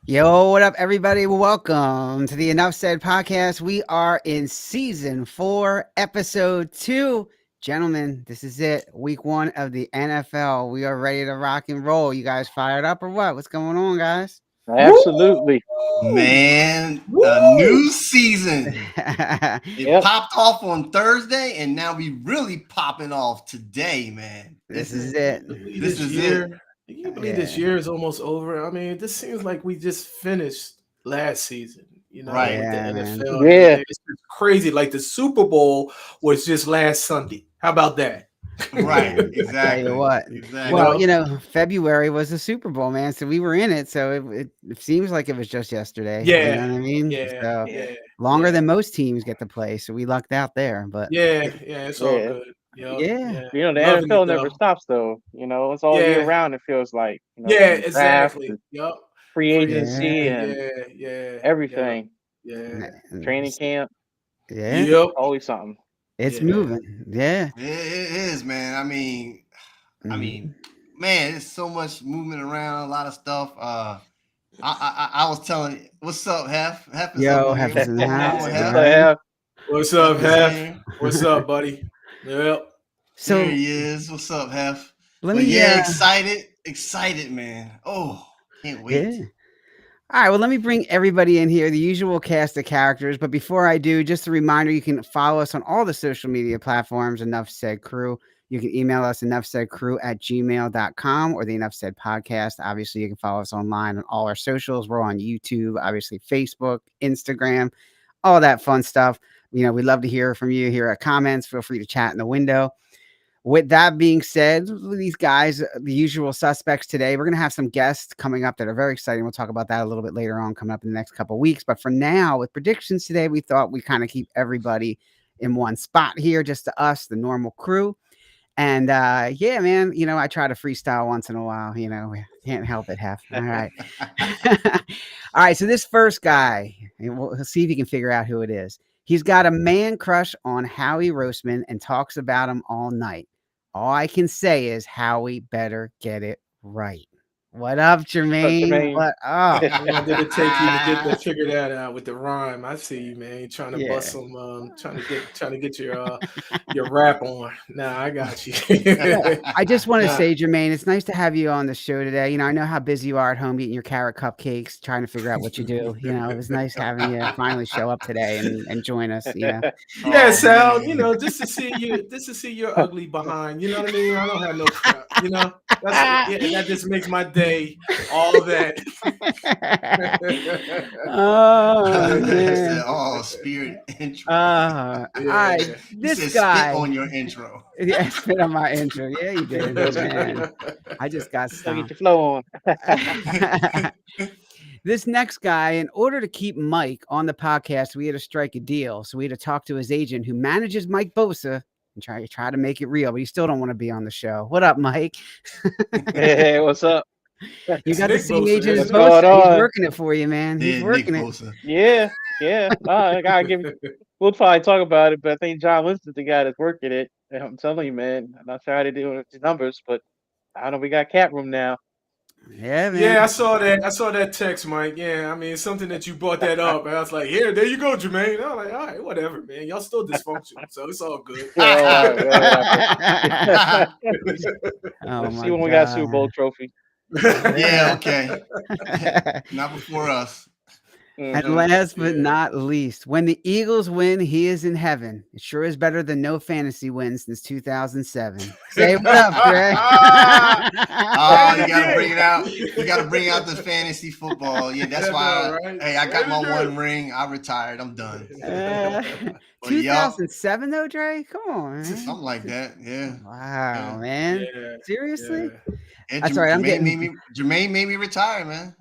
Yo, what up, everybody? Welcome to the Enough Said podcast. We are in season 4, episode 2. Gentlemen, this is it. Week 1 of the NFL. We are ready to rock and roll. You guys fired up or what? What's going on, guys? Absolutely. Man, a new season. It Yep. popped off on Thursday, and now we really popping off today, man. This is it. This is it. Can you believe this year is almost over? I mean, this seems like we just finished last season, you know, Right. with Yeah, the man. NFL. Yeah. It's just crazy. Like the Super Bowl was just last Sunday. How about that? Right, Tell exactly. you what. Exactly. Well, you know, February was the Super Bowl, man. So we were in it. So it seems like it was just yesterday. Yeah. You know what I mean? Yeah, So yeah, longer than most teams get to play. So we lucked out there. But yeah. It's all Yeah. good. Yep, Yeah. You know, the Loving NFL it, never though. stops, though. You know, it's all year Yeah. round, it feels like. You know, Yeah, from the draft exactly. to Yep. free agency Yeah. and Yeah. everything. Yeah. Training camp, Yeah. Yep. always something. It's Yeah. moving. Yeah. It is, man. I mean, Mhm. man, there's so much movement around, a lot of stuff. I was telling you, what's up, Hef? Hef is Yo, up Hef here. is in the What's going house, on, What's Hef? right? up? What's up, Hef is Hef? here. What's up, buddy? Yep. So There he is. What's up, Hef? let But me yeah, excited, man. Oh, can't wait. yeah. All right, well, let me bring everybody in here, the usual cast of characters. But before I do, just a reminder, you can follow us on all the social media platforms, Enough Said Crew. You can email us, enoughsaidcrew@gmail.com, or the Enough Said podcast. Obviously, you can follow us online on all our socials. We're on YouTube, obviously Facebook, Instagram, all that fun stuff. You know, we'd love to hear from you, hear our comments. Feel free to chat in the window. With that being said, these guys, the usual suspects today, we're going to have some guests coming up that are very exciting. We'll talk about that a little bit later on, coming up in the next couple of weeks. But for now, with predictions today, we thought we kind of keep everybody in one spot here, just to us, the normal crew. And yeah, man, you know, I try to freestyle once in a while, you know, can't help it, Hef. All right. All right. So this first guy, we'll see if you can figure out who it is. He's got a man crush on Howie Roseman and talks about him all night. All I can say is Howie better get it right. What up, Jermaine? Jermaine? What up? How long did it take you to figure that out with the rhyme? I see you, man. You're trying to Yeah. bust some, trying to get your rap on. Nah, I got you. I just want to Nah. say, Jermaine, it's nice to have you on the show today. You know, I know how busy you are at home eating your carrot cupcakes, trying to figure out what you do. You know, it was nice having you finally show up today and join us. You know, Yeah, Oh, Sal. man. You know, just to see your ugly behind. You know what I mean? I don't have no crap. You know, that just makes my day. All that. oh That's man. the all spirit intro. All right, Yeah. You this said guy. spit on your intro. Yeah, spit on my intro. Yeah, you did, man. I just got So get stomped. your flow on. This next guy, in order to keep Mike on the podcast, we had to strike a deal. So we had to talk to his agent who manages Mike Bosa and try to make it real, but he still don't want to be on the show. What up, Mike? Hey, what's up? You got the Nick same Bosa, agent as what's going Bosa. He's on? working it for you, man. He's Yeah, Nick working it. Bosa. Yeah. I gotta give you. We'll probably talk about it, but I think John Winston's the guy that's working it. And I'm telling you, man. I'm not sure how to do with the numbers, but I know we got cap room now. Yeah, man. Yeah, I saw that. I saw that text, Mike. Yeah, I mean, it's something that you brought that up, and I was like, "Here, there you go, Jermaine." I was like, "All right, whatever, man. Y'all still dysfunctional, so it's all good." Yeah, Oh Let's my see when we got a Super God. Bowl trophy. Yeah, okay. Not before us. And Mhm. last but Yeah. not least, when the Eagles win, he is in heaven. It sure is better than no fantasy wins since 2007. Say what up, Greg? Oh, you gotta bring it out. You gotta bring out the fantasy football. Yeah, that's Yeah, why. right? Hey, I got my Very one good. ring. I retired. I'm done. But 2007 though, Dre? Come on, man. something like that. Yeah. Wow, Yeah. man. Yeah, Seriously? yeah. And That's all right. I'm Jermaine made me retire, man.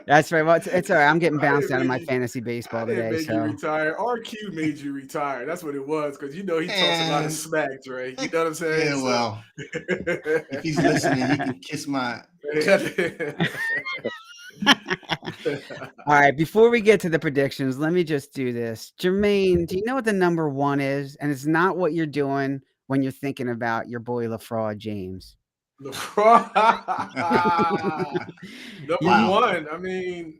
That's right. Well, it's all right. I'm getting I didn't bounced out of my make you- fantasy I baseball didn't today. make you So retire. RQ made you retire. That's what it was. Because you know he talks a lot of And- smack, Dre. You know what I'm saying? Yeah, So- well, if he's listening, he can kiss my. all right, before we get to the predictions, let me just do this. Jermaine, do you know what the number 1 is? And it's not what you're doing when you're thinking about your boy LaFraud James. Number Wow. 1. I mean,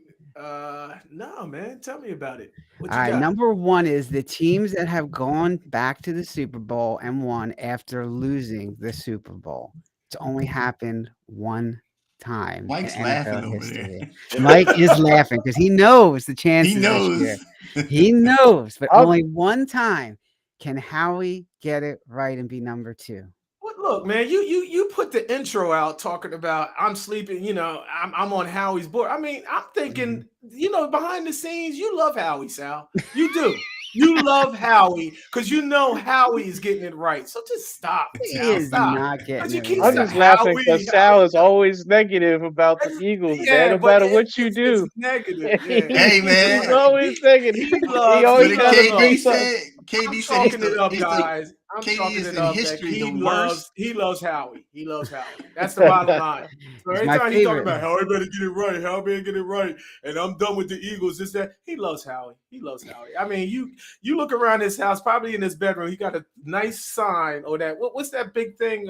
no, man. Tell me about it. What All you right, got? number 1 is the teams that have gone back to the Super Bowl and won after losing the Super Bowl. It's only happened one time. Mike's in laughing NFL over history. there. Mike is laughing because he knows the chances He this year. knows. He knows, but I'll- only one time can Howie get it right and be number 2. What? Look, man. You put the intro out talking about I'm sleeping. You know, I'm on Howie's board. I mean, I'm thinking, you know, behind the scenes, you love Howie, Sal. You do. You love Howie because you know Howie is getting it right. So just stop. He Sal, is stop. not But getting you it keep right. I'm just saying laughing Howie, because Sal is always negative about the Eagles, man. No but matter what you it's do. negative. Yeah. Hey, man. He's always negative. He He loves- always But trying to loves- do KD something. said, I'm KD said talking it up, he's the, guys. I'm KD talking is it in up. history That the he worst. loves Howie. He loves Howie. That's the bottom line. So He's every my time he talking favorite. about Howie better get it right, Howie better get it right, and I'm done with the Eagles. This that he loves Howie. He loves Howie. I mean, you look around his house, probably in his bedroom. He got a nice sign or that. What's that big thing?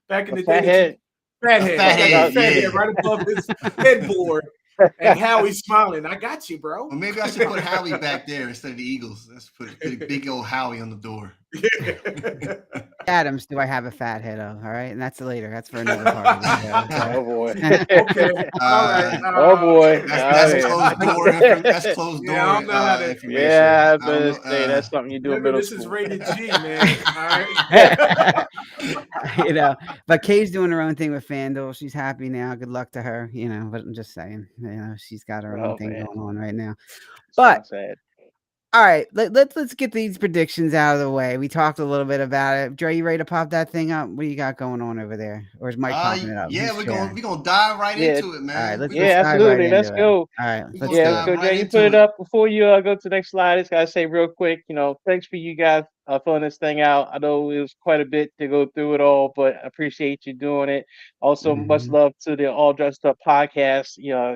Back in the day, Fat head. Fat A head. fat He got head, the fat yeah. head right above his headboard, and Howie's smiling. I got you, bro. Well, maybe I should put Howie back there instead of the Eagles. Let's put big old Howie on the door. Adams, do I have a fat head of? All right, and that's later. That's for another part of the show. Oh boy. Okay. All right. Oh boy. That's Oh, closed yeah. door. That's closed door Yeah, I don't know how to- information. Yeah, I I was don't gonna know, say that's something you do in Remember, middle this is school. rated G, man. All right. You know, but Kay's doing her own thing with FanDuel. She's happy now. Good luck to her. You know, but I'm just saying, you know, she's got her own Oh, thing man. going on right now. So But sad. all right, let's get these predictions out of the way. We talked a little bit about it. Dre, you ready to pop that thing up? What do you got going on over there? Or is Mike popping it up? Yeah, Who's we're sharing? gonna dive right Yeah. into it, man. All right, let's Yeah, dive absolutely. right Let's into it. go. All right, let's gonna Yeah, dive let's go, right Jay. You into put it it. up before you go to the next slide. I just gotta say real quick, thanks for you guys filling this thing out. I know it was quite a bit to go through it all, but I appreciate you doing it. Also, much Mhm. love to the All Dressed Up podcast.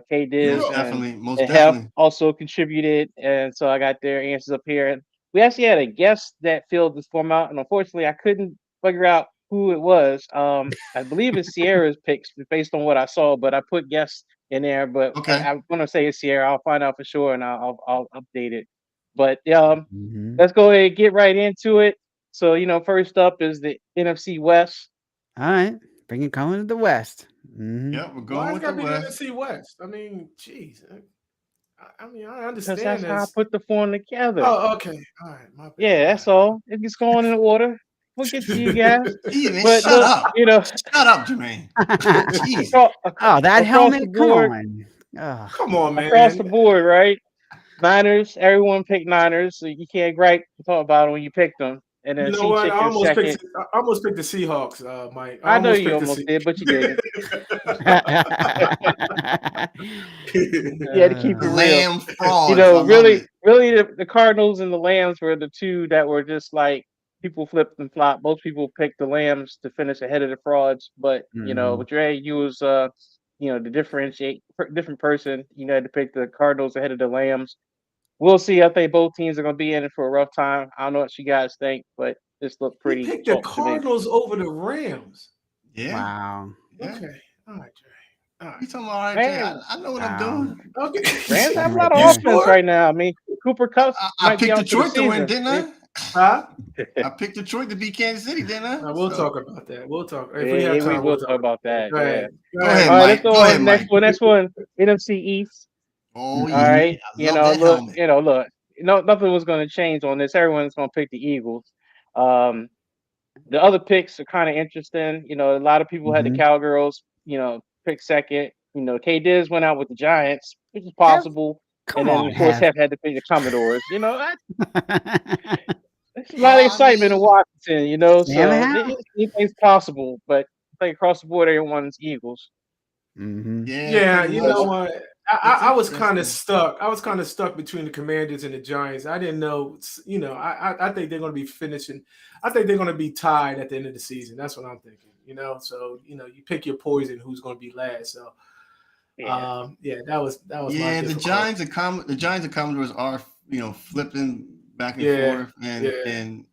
K Diz Most and definitely, most Hef definitely. also contributed, and so I got their answers up here. And we actually had a guest that filled this form out, and unfortunately, I couldn't figure out who it was. I believe it's Sierra's picks based on what I saw, but I put guests in there. But Okay. I'm gonna say it's Sierra. I'll find out for sure, and I'll update it. But Mhm. let's go ahead and get right into it. So first up is the NFC West. All right, bring it coming to the West. Mhm. Yep, we're Why going it's with got the to be the West. NFC West? I mean, jeez. I mean, I Because understand that's how I this. put the form together. Oh, okay. All right. My bad. Yeah, that's all. It gets going in order. We'll get to you guys. Steven, But shut up. Shut up, Jermaine. Jeez. Oh, that across helmet! the Come board- on. Oh. Come on, man. across the board, right? Niners, everyone picked Niners, so you can't gripe and talk about it when you picked them. And then You know what? I Chicken second. almost picked the Seahawks, Mike. I know almost you picked the almost did, but you didn't. didn't. You had to keep it The real. Lamb fraud. Really, the Cardinals and the Lambs were the two that were just like people flipped and flopped. Most people picked the Lambs to finish ahead of the frauds, but Mhm. with Dre, you was the different person. You had to pick the Cardinals ahead of the Lambs. We'll see. I think both teams are going to be in it for a rough time. I don't know what you guys think, but this looked pretty. He picked the soft to me. Cardinals over the Rams. Yeah. Wow. Yeah. Okay. All right, Dre. All right. You talking about all right, Jay? Man. I know what I'm Wow. doing. Okay. Rams have a lot You of offense sure? right now. I mean, Cooper Kupp I might be picked out for the Detroit to win, season. didn't Huh? I picked Detroit to beat Kansas City, didn't I? We'll So- talk about that. We'll talk. If Yeah, we have we time, will talk about that. Go Yeah. ahead. Go ahead, All right, Mike. let's go Go on ahead, to the next Mike. one. Next one, NFC East. Oh, All yeah. right, I love that helmet. look, nothing was going to change on this. Everyone's going to pick the Eagles. The other picks are kind of interesting. A lot of people had the Mhm. Cowgirls, pick second. K Diz went out with the Giants, which is possible. Come And then, on, of course, Hef. Hef had to pick the Commodores. There's a lot of excitement in Washington, so Oh, Damn it. anything's possible. But think across the board, everyone's Eagles. Yeah, pretty you much. know what? It's I was kind of interesting. stuck. I was kind of stuck between the Commanders and the Giants. I didn't know. You know, I think they're going to be finishing. I think they're going to be tied at the end of the season. That's what I'm thinking. You know, so you know, you pick your poison. Who's going to be last? So, yeah, that was my Yeah, the difficult. Giants and Commodores are flipping back and Yeah, forth, yeah. and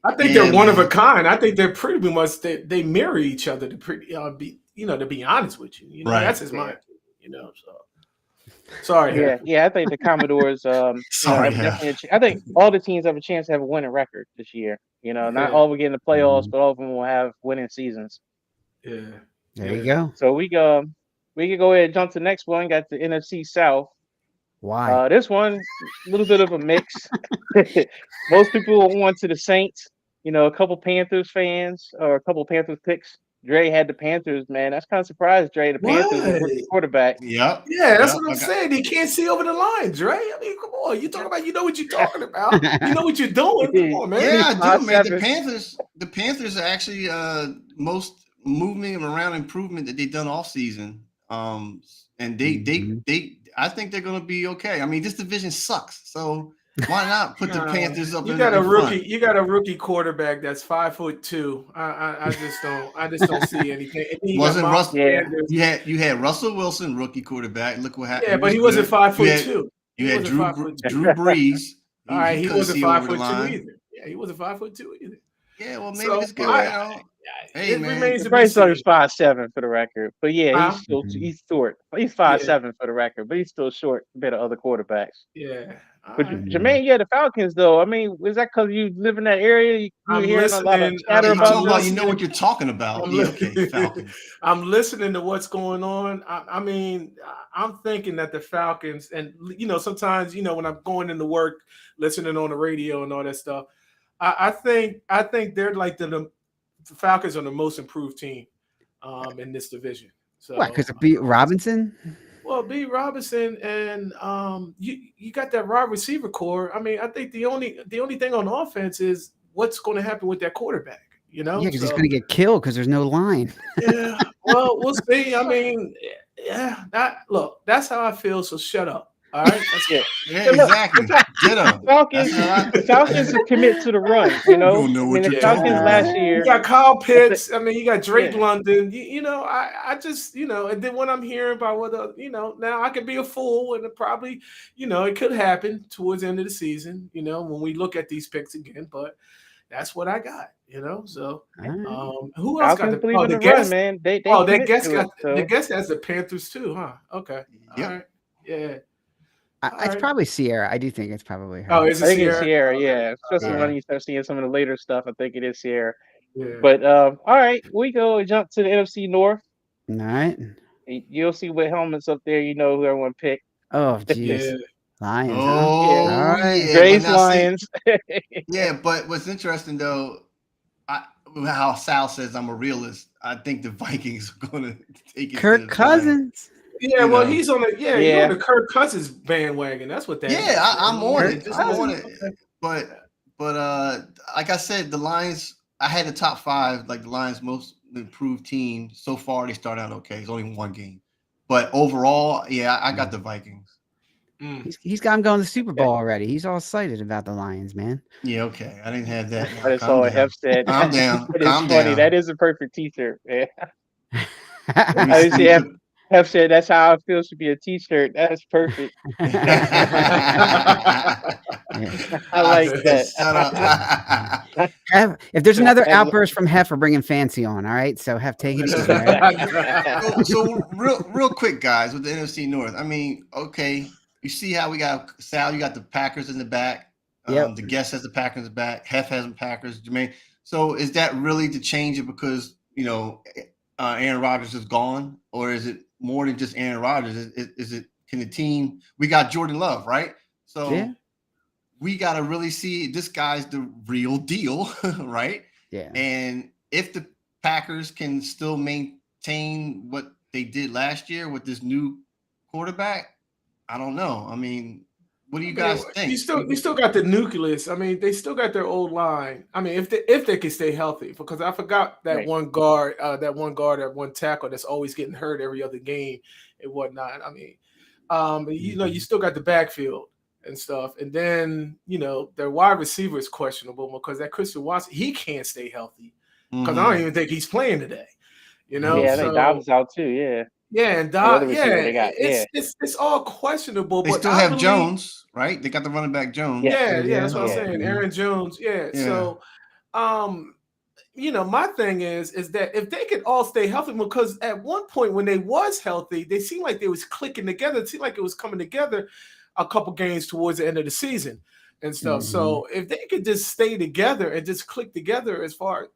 I think yeah, they're one of a man. kind. I think they're pretty much they mirror each other to to be honest with you. You know, Right. that's just my opinion. You know, so sorry. Yeah, yeah. I think the Commodores, Sorry, have yeah. definitely. I think all the teams have a chance to have a winning record this year. You know, not Yeah. all will get in the playoffs, Mhm. but all of them will have winning seasons. Yeah. There you go. So we can go ahead and jump to the next one. Got the NFC South. Why? This one, a little bit of a mix. Most people went to the Saints. You know, a couple Panthers fans or a couple Panthers picks. Dre had the Panthers, man. That's kind of surprised, Dre. The Panthers with rookie What? quarterback. Yep. Yeah, that's Yep. what I'm saying. They can't see over the line, Dre. I mean, come on. You talking about you know what you're talking about. You know what you're doing. Come on, man. Yeah, I do, man. 5-7. The Panthers are actually most movement around improvement that they've done all season. And they I think they're gonna be okay. I mean, this division sucks, so why not put the Panthers up You in got a rookie. front? You got a rookie quarterback that's 5'2". I just don't see anything. And then you got Wasn't Miles Russell? Sanders. You had Russell Wilson, rookie quarterback. Look what happened. Yeah, but he wasn't 5'2". You had Drew Brees. All right, he couldn't wasn't see over the 5'2" line. either. Yeah, he wasn't 5'2" either. Yeah, well, maybe So this guy, Hey, it man. remains to be Bryce Sutter's seen. 5'7" for the record, but yeah, he's short. He's 5'7" for the record, but he's still short compared to other quarterbacks. Yeah. But All right. Jermaine, yeah, the Falcons though. I mean, was that because you live in that area? You I'm hearing a lot of listening. chatter You about talking about this? you know what you're talking about. I'm Yeah, li- okay, Falcons. I'm listening to what's going on. I mean, I'm thinking that the Falcons, and you know, sometimes when I'm going into work, listening on the radio and all that stuff, I think they're like the Falcons are the most improved team in this division. So What? Because of beat Robinson? Well, B. Robinson and you got that wide receiver core. I mean, I think the only thing on offense is what's going to happen with that quarterback. You know, Yeah, because he's going to get killed because there's no line. Yeah, well, we'll see. I mean, yeah, that's how I feel. So shut up. All right. Yeah. Yeah, exactly. Ditto. The Falcons are commit to the run. You know, don't know I what mean, the you're Falcons talking last about. year. You got Kyle Pitts. I mean, you got Drake Yeah. London. I just, and then when I'm hearing about whether, now I could be a fool and it probably, it could happen towards the end of the season, when we look at these picks again, but that's what I got, so who else got Falcons the believe in the the guest? run, man. They Oh, that commit guest to it, got so. the guest has the Panthers too, huh? Okay. Yep. All right. Yeah. It's probably Sierra. I do think it's probably her. Oh, is it I think it's Sierra? Sierra, yeah. Especially Yeah. when you start seeing some of the later stuff, I think it is Sierra. Yeah. But all right, we go jump to the NFC North. All right. You'll see what helmets up there. You know who everyone picked. Oh, geez. Yeah. Lions. Oh, Huh? All right. yeah. Dre's But now, see, Lions. yeah, but what's interesting though, how Sal says I'm a realist. I think the Vikings are going to take it. Kirk Cousins. Yeah, You well, know. he's on the Yeah. the Kirk Cousins bandwagon. That's what that is. Yeah, I'm on Kirk it. I'm on it. Okay. But like I said, the Lions. I had the top 5, like the Lions' most improved team so far. They start out okay. It's only one game, but overall, yeah, I got the Vikings. He's got him going to the Super Bowl already. He's all excited about the Lions, man. Yeah, okay. I didn't have that. I just Calm saw what down. Hef said. Calm down. It is Calm funny. down. That is a perfect T-shirt, man. Let me I see sneak Hef said that's how I feel should be a T-shirt. That's perfect. it. I like that. Shut up. If there's another outburst from Hef, we're bringing Fancy on. All right, so Hef, take it easy. All right? so real quick, guys, with the NFC North. I mean, okay, you see how we got Sal. You got the Packers in the back. Yep. The guest has the Packers in the back. Hef has the Packers. Jermaine. So is that really to change it because Aaron Rodgers is gone, or is it more than just Aaron Rodgers? Is it? Can the team? We got Jordan Love, right? So Yeah. we got to really see this guy's the real deal, right? Yeah. And if the Packers can still maintain what they did last year with this new quarterback, I don't know. I mean, What do you I guys mean, think? you still got the nucleus. I mean, they still got their old line. I mean, if they can stay healthy, because I forgot that Right. one guard, that one tackle that's always getting hurt every other game and whatnot. I mean, you know, you still got the backfield and stuff, and then you know their wide receiver is questionable because that Christian Watson, he can't stay healthy because I don't even think he's playing today. You know, Yeah, I think Dobbs so is out too. Yeah, yeah, and the other yeah, receiver they got. Yeah, it's all questionable, They but still I have believe. Jones, right? They got the running back Jones. yeah, Yeah, that's what I'm yeah. saying. Aaron Jones, yeah. Yeah. So, you know, my thing is that if they could all stay healthy, because at one point when they was healthy, they seemed like they was clicking together. It seemed like it was coming together a couple games towards the end of the season and stuff. So if they could just stay together and just click together as far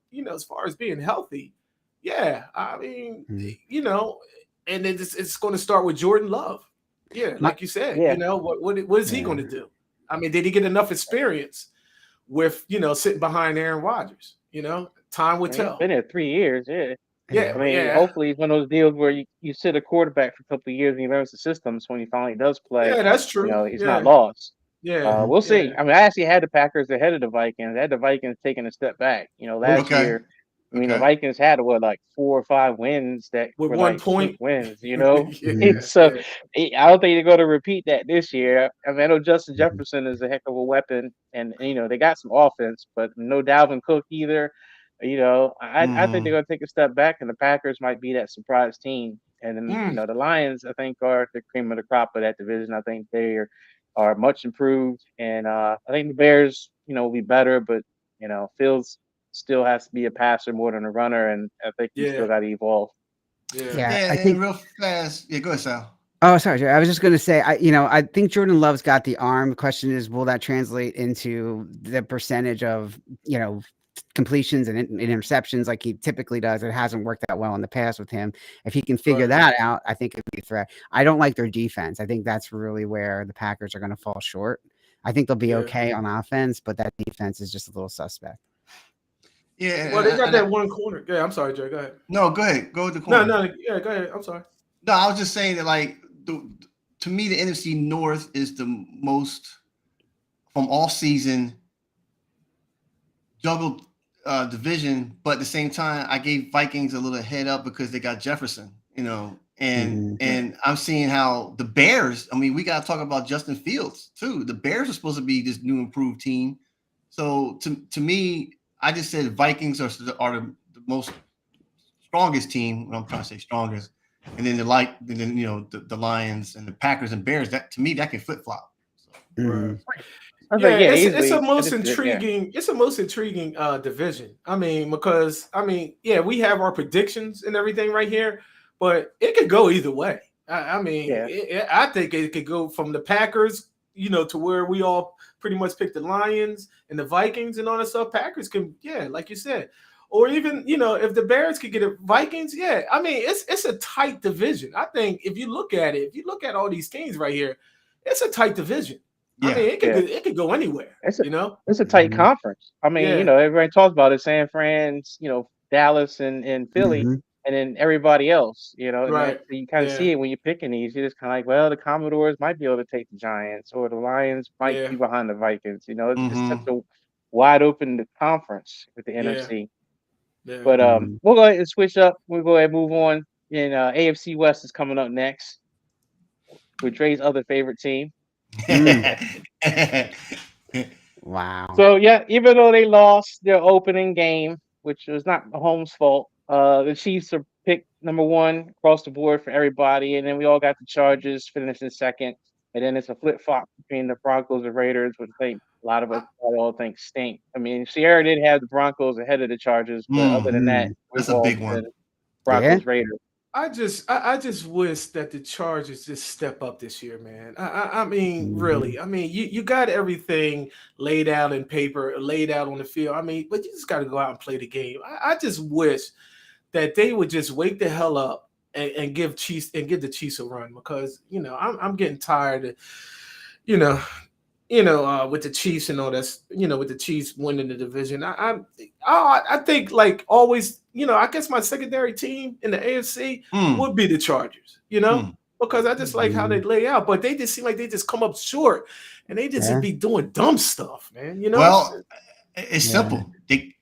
as being healthy, yeah, I mean, you know, and it's going to start with Jordan Love. Yeah, like you said, Yeah. you know, what is he going to do? I mean, did he get enough experience with, you know, sitting behind Aaron Rodgers? You know, time would He's tell. been there 3 years. Yeah. Yeah, I mean, hopefully it's one of those deals where you sit a quarterback for a couple of years and he learns the systems. When he finally does play, yeah, that's true. you know, he's yeah. not lost. Yeah, We'll see. yeah. I mean, I actually had the Packers ahead of the Vikings. I had the Vikings taking a step back. You know, last Okay. year, I mean, the Okay. Vikings had like 4 or 5 wins that With were 1 like point. cheap wins. You know, Yeah, so yeah. I don't think they're going to repeat that this year. I mean, I know Justin Jefferson is a heck of a weapon, and you know they got some offense, but no Dalvin Cook either. You know, I think they're going to take a step back, and the Packers might be that surprise team. And then, you know, the Lions, I think, are the cream of the crop of that division. I think they are much improved, and I think the Bears, you know, will be better, but you know, Fields still has to be a passer more than a runner, and I think he's still got to evolve. Yeah, I think real fast. Yeah, go ahead, Sal. Oh, sorry, Jerry. I was just going to say, I think Jordan Love's got the arm. The question is, will that translate into the percentage of, you know, completions and interceptions like he typically does? It hasn't worked out well in the past with him. If he can figure that out, I think it'd be a threat. I don't like their defense. I think that's really where the Packers are going to fall short. I think they'll be okay on offense, but that defense is just a little suspect. Yeah. Well, they got that one corner. Yeah, I'm sorry, Jay. Go ahead. No, go ahead. Go with the corner. No, yeah, go ahead. I'm sorry. No, I was just saying that, like, to me, the NFC North is the most from all season juggled division, but at the same time, I gave Vikings a little head up because they got Jefferson, you know, and I'm seeing how the Bears. I mean, we got to talk about Justin Fields too. The Bears are supposed to be this new improved team. So to me, I just said Vikings are the most strongest team. What I'm trying to say, strongest. And then you know, the Lions and the Packers and Bears. That to me, that can flip flop. So. It's a most intriguing. It's a most intriguing division. I mean, because we have our predictions and everything right here, but it could go either way. I think it could go from the Packers, you know, to where we all pretty much picked the Lions and the Vikings and all that stuff. Packers can, like you said. Or even, you know, if the Bears could get it, Vikings, I mean, it's a tight division. I think if you look at it, if you look at all these teams right here, it's a tight division. I mean, it could go anywhere. It's a tight conference. I mean, you know, everybody talks about it, San Fran, you know, Dallas and Philly, and then everybody else, you know, right. And you kind of see it when you're picking these. You're just kind of like, well, the Commodores might be able to take the Giants, or the Lions might be behind the Vikings. You know, it's such a wide open conference with the NFC. Yeah. But we'll go ahead and switch up. We'll go ahead and move on. And AFC West is coming up next with Dre's other favorite team. Wow. So, even though they lost their opening game, which was not Mahomes' fault, the Chiefs are picked number 1 across the board for everybody. And then we all got the Chargers finishing second. And then it's a flip-flop between the Broncos and Raiders, which I think a lot of us all think stink. I mean, Sierra did have the Broncos ahead of the Chargers, but other than that, that's a big one. Broncos, Raiders. I just wish that the Chargers just step up this year, man. I mean, really. I mean, you got everything laid out in paper, laid out on the field. I mean, but you just got to go out and play the game. I just wish that they would just wake the hell up and give the Chiefs a run, because, you know, I'm getting tired of, with the Chiefs and all that, you know, with the Chiefs winning the division. I think, like always, you know, I guess my secondary team in the AFC would be the Chargers, you know, because I just like how they lay out, but they just seem like they just come up short and they just Yeah. be doing dumb stuff, man. You know. Well, it's Yeah. simple. They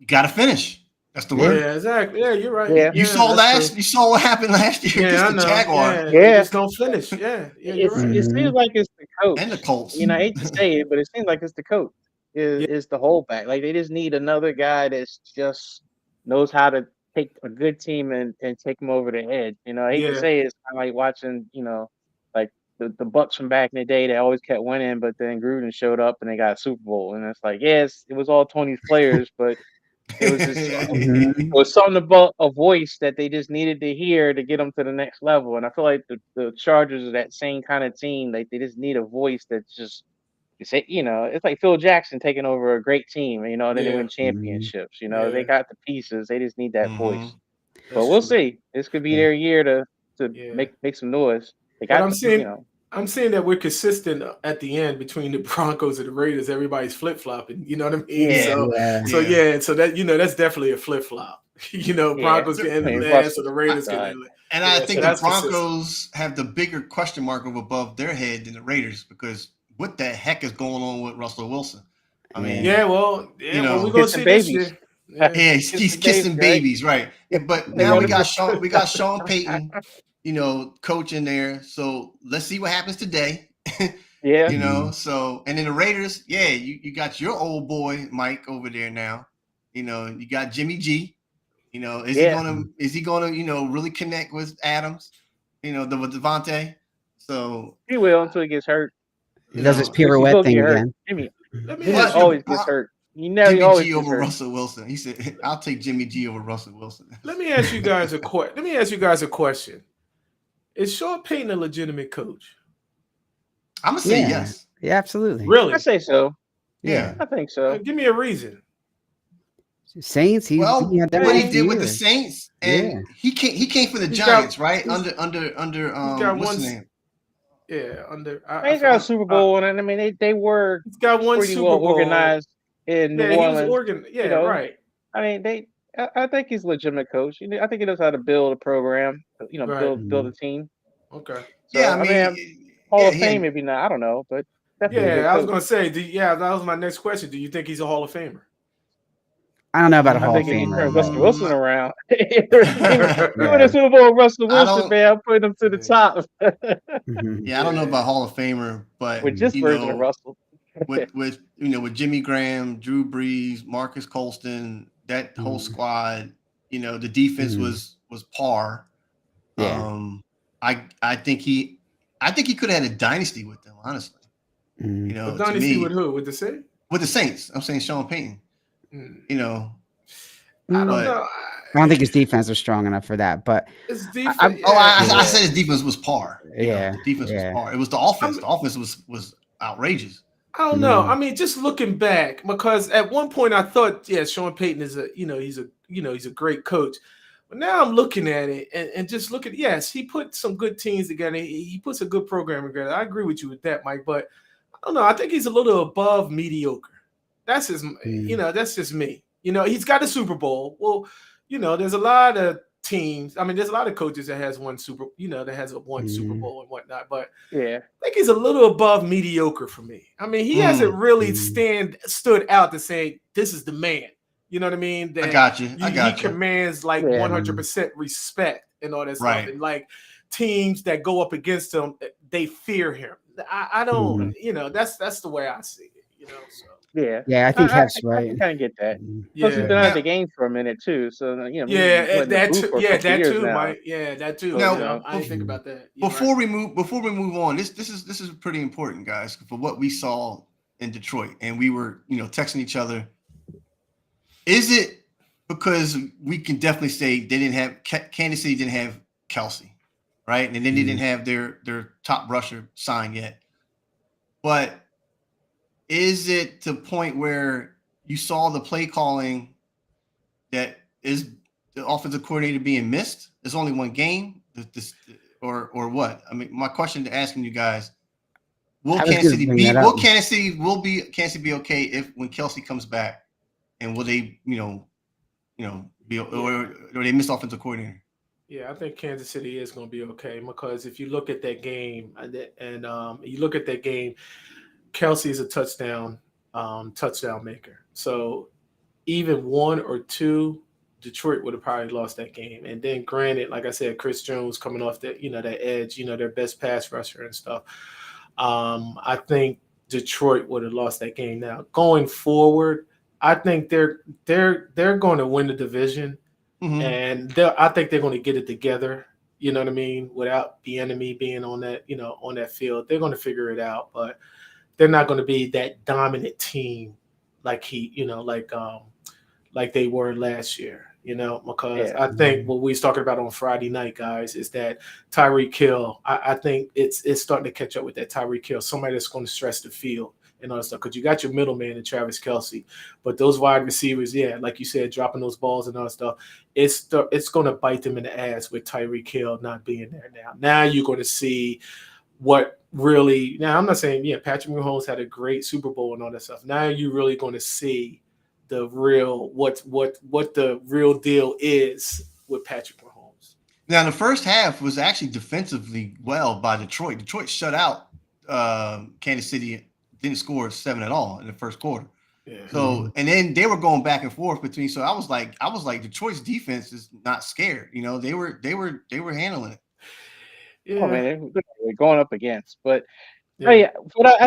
got to finish. That's the Yeah. word. Yeah, exactly. Yeah, you're right. Yeah. You saw that's true. you saw what happened last year Yeah, I against the know. Jaguars Yeah, Yeah. they just don't finish. Yeah, you're right. It seems like it's the coach. and the Colts. You know, I hate to say it, but it seems like it's the coach. Is the holdback. Like they just need another guy that's just knows how to take a good team and take them over the edge. You know, I hate to Yeah. say it, it's kind of like watching, like the Bucks from back in the day. They always kept winning, but then Gruden showed up and they got a Super Bowl, and it's like, yes, it was all Tony's players, but it was just Mhm. it was something about a voice that they just needed to hear to get them to the next level. And I feel like the Chargers are that same kind of team. Like they just need a voice that's just say, it's like Phil Jackson taking over a great team, and then they Yeah. win championships. Yeah. They got the pieces. They just need that voice. Mhm. But That's we'll true. see. This could be Yeah. their year to Yeah. make some noise. They But got I'm the, seeing I'm saying that we're consistent at the end between the Broncos and the Raiders. Everybody's flip flopping. You know what I mean? Yeah. So Yeah. so that that's definitely a flip flop. Broncos getting I mean, last or the Russell, Raiders outside. getting last. And Yeah, I so think the that's consistent. Broncos have the bigger question mark above their head than the Raiders because what the heck is going on with Russell Wilson? I mean, Yeah, well, You know, we're gonna kissing see this babies. year. yeah, Yeah. he's kissing babies, right? But They now run we got into- Sean Payton, coach in there. So let's see what happens today. Yeah. So and then the Raiders, you got your old boy Mike over there now. You got Jimmy G. Is he gonna really connect with Adams? With Devontae. So He will until he gets hurt. He does his know, pirouette He'll thing get hurt. again. Jimmy Let me Jimmy ask you. always gets hurt. He Jimmy always G gets over hurt. Russell Wilson. He said, "I'll take Jimmy G over Russell Wilson." Let me ask you guys a question. Is Sean Payton a legitimate coach? I'm gonna say Yeah. yes. Yeah, absolutely. Really? I say so. Yeah. I think so. Give me a reason. Saints. He Well, had that what he last did with the year. Saints, and Yeah. he came for the He's Giants, got- right? he's- Under got what's one his name? Yeah, under. They got a Super Bowl, and I mean they were He's got one pretty Super well Bowl organized in New Yeah, he was Orleans. organized. Yeah, right. I mean I think he's a legitimate coach. I think he knows how to build a program. Right. Build a team. Okay. So, Yeah, I mean, Hall of he had- Fame, maybe not. I don't know, but definitely. a good Yeah, I was coach. gonna say. That was my next question. Do you think he's a Hall of Famer? I don't know about a I Hall of think if you Famer. turn Russell man. Wilson around, you win a Super Bowl with Russell I Wilson, don't- man. I'm putting him to the top Mhm. Yeah, I don't know about Hall of Famer, but with this version of Russell. with Jimmy Graham, Drew Brees, Marcus Colston, that whole squad, the defense Mhm. was par. Yeah. I think he could have had a dynasty with them, honestly. Mhm. A To dynasty me, with who? With the Saints? with the Saints. I'm saying Sean Payton. Mm. You know, I don't But- know. I don't think his defense was strong enough for that, but It's defense. I said his defense was par. Yeah, The defense yeah. was par. It was the offense. The offense was outrageous. I don't know. Mm. I mean, just looking back, because at one point I thought, yeah, Sean Payton is he's a great coach. But now I'm looking at it and just looking. Yes, he put some good teams together. He puts a good program together. I agree with you with that, Mike. But I don't know. I think he's a little above mediocre. That's his. That's just me. He's got a Super Bowl. Well, there's a lot of teams. I mean, there's a lot of coaches that has one Super Bowl and whatnot. But Yeah. I think he's a little above mediocre for me. I mean, he hasn't really stood out to say this is the man. You know what I mean? I got you. He commands like 100% respect and all that stuff. Right. And like teams that go up against him, they fear him. I don't. That's the way I see it. So. Yeah. Yeah, I think Hef's right. I kind of get that. Yeah, Plus, he's been out of the game for a minute too. So that too. Yeah, that too, now. Mike. Yeah, that too. Now, I didn't think about that. Before we move on, this is pretty important, guys, for what we saw in Detroit, and we were texting each other. Is it because we can definitely say they didn't have Kansas City didn't have Kelsey, right, and then they didn't have their top rusher signed yet, but is it to the point where you saw the play calling that is the offensive coordinator being missed? There's only one game, or what? I mean, my question to asking you guys: Will Kansas City be okay if when Kelsey comes back, and will they be or they miss offensive coordinator? Yeah, I think Kansas City is going to be okay because if you look at that game and you look at that game, Kelsey is a touchdown maker. So even one or two, Detroit would have probably lost that game. And then, granted, like I said, Chris Jones coming off that that edge, their best pass rusher and stuff. I think Detroit would have lost that game. Now going forward, I think they're going to win the division. Mhm. And I think they're going to get it together. You know what I mean? Without the enemy being on that, on that field, they're going to figure it out. But they're not going to be that dominant team like like they were last year. Because I think what we was talking about on Friday night, guys, is that Tyreek Hill. I think it's starting to catch up with that Tyreek Hill. Somebody that's going to stress the field and all that stuff. Because you got your middleman in Travis Kelce, but those wide receivers, like you said, dropping those balls and all that stuff, it's going to bite them in the ass with Tyreek Hill not being there now. Now you're going to see what really. Now I'm not saying Patrick Mahomes had a great Super Bowl and all that stuff. Now you're really going to see the real what the real deal is with Patrick Mahomes. Now the first half was actually defensively well by Detroit. Detroit shut out Kansas City. Didn't score 7 at all in the first quarter. Yeah. So and then they were going back and forth between. So I was like Detroit's defense is not scared. They were handling it. Oh man, they're going up against. But I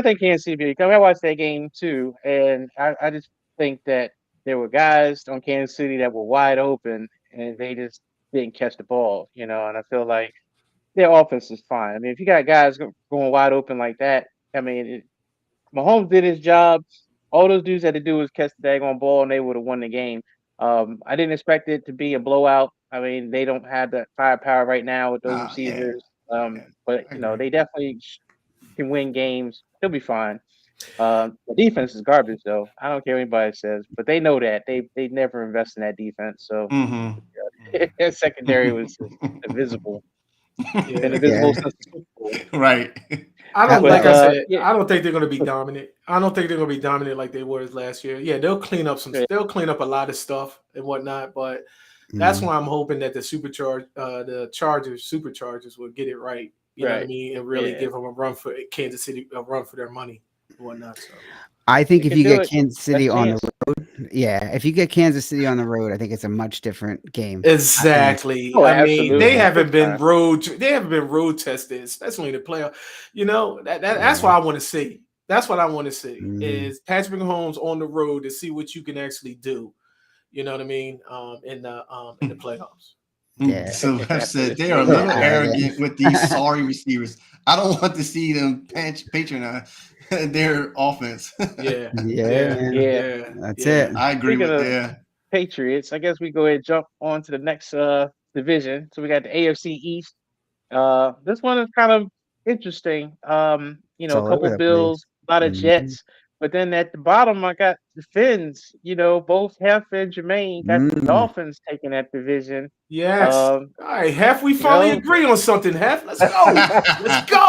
think Kansas City. Because I watched that game too, and I just think that there were guys on Kansas City that were wide open, and they just didn't catch the ball. And I feel like their offense is fine. I mean, if you got guys going wide open like that, I mean. Mahomes did his job. All those dudes had to do was catch the daggone ball, and they would have won the game. I didn't expect it to be a blowout. I mean, they don't have that firepower right now with those receivers. But they definitely can win games. They'll be fine. The defense is garbage, though. I don't care what anybody says, but they know that they never invest in that defense. So their secondary was invisible. Right. I don't think they're going to be dominant. I don't think they're going to be dominant like they were last year. Yeah, they'll clean up they'll clean up a lot of stuff and whatnot, but that's why I'm hoping that the Superchargers will get it right. You know what I mean? And really give them a run for Kansas City, a run for their money and whatnot. So I think if you get Kansas City on the road, if you get Kansas City on the road, I think it's a much different game. Exactly. I mean, they haven't been road tested, especially in the playoff. That's what I want to see. That's what I want to see is Patrick Mahomes on the road to see what you can actually do. You know what I mean? In the playoffs. Yeah. So I've said they are a little arrogant with these sorry receivers. I don't want to see them patronize their offense. Yeah. That's it. I agree with that. Patriots. I guess we go ahead and jump on to the next division. So we got the AFC East. This one is kind of interesting. A couple Bills, a lot of Jets. But then at the bottom, I got the Finns. Both Hef and Jermaine got the Dolphins taking that division. Yes. All right, Hef, we finally agree on something, Hef. Let's go. Let's go.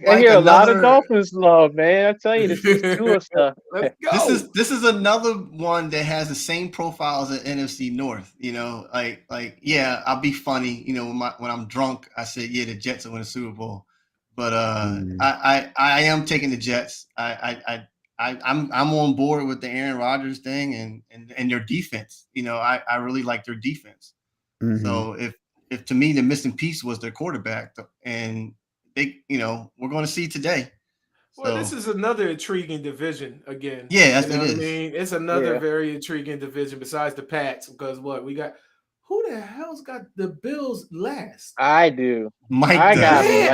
I hear a lot of Dolphins love, man. I tell you, this is Tua stuff. Let's go. This is another one that has the same profile as the NFC North. I'll be funny. When I'm drunk, I say, the Jets will win the Super Bowl. But I am taking the Jets. I'm on board with the Aaron Rodgers thing and their defense. I really like their defense. So if to me the missing piece was their quarterback, and they, we're going to see today. Well, this is another intriguing division again. Yeah, that's what it is. I mean, it's another very intriguing division besides the Pats because we got. Who the hell's got the Bills last? I do. Mike got it.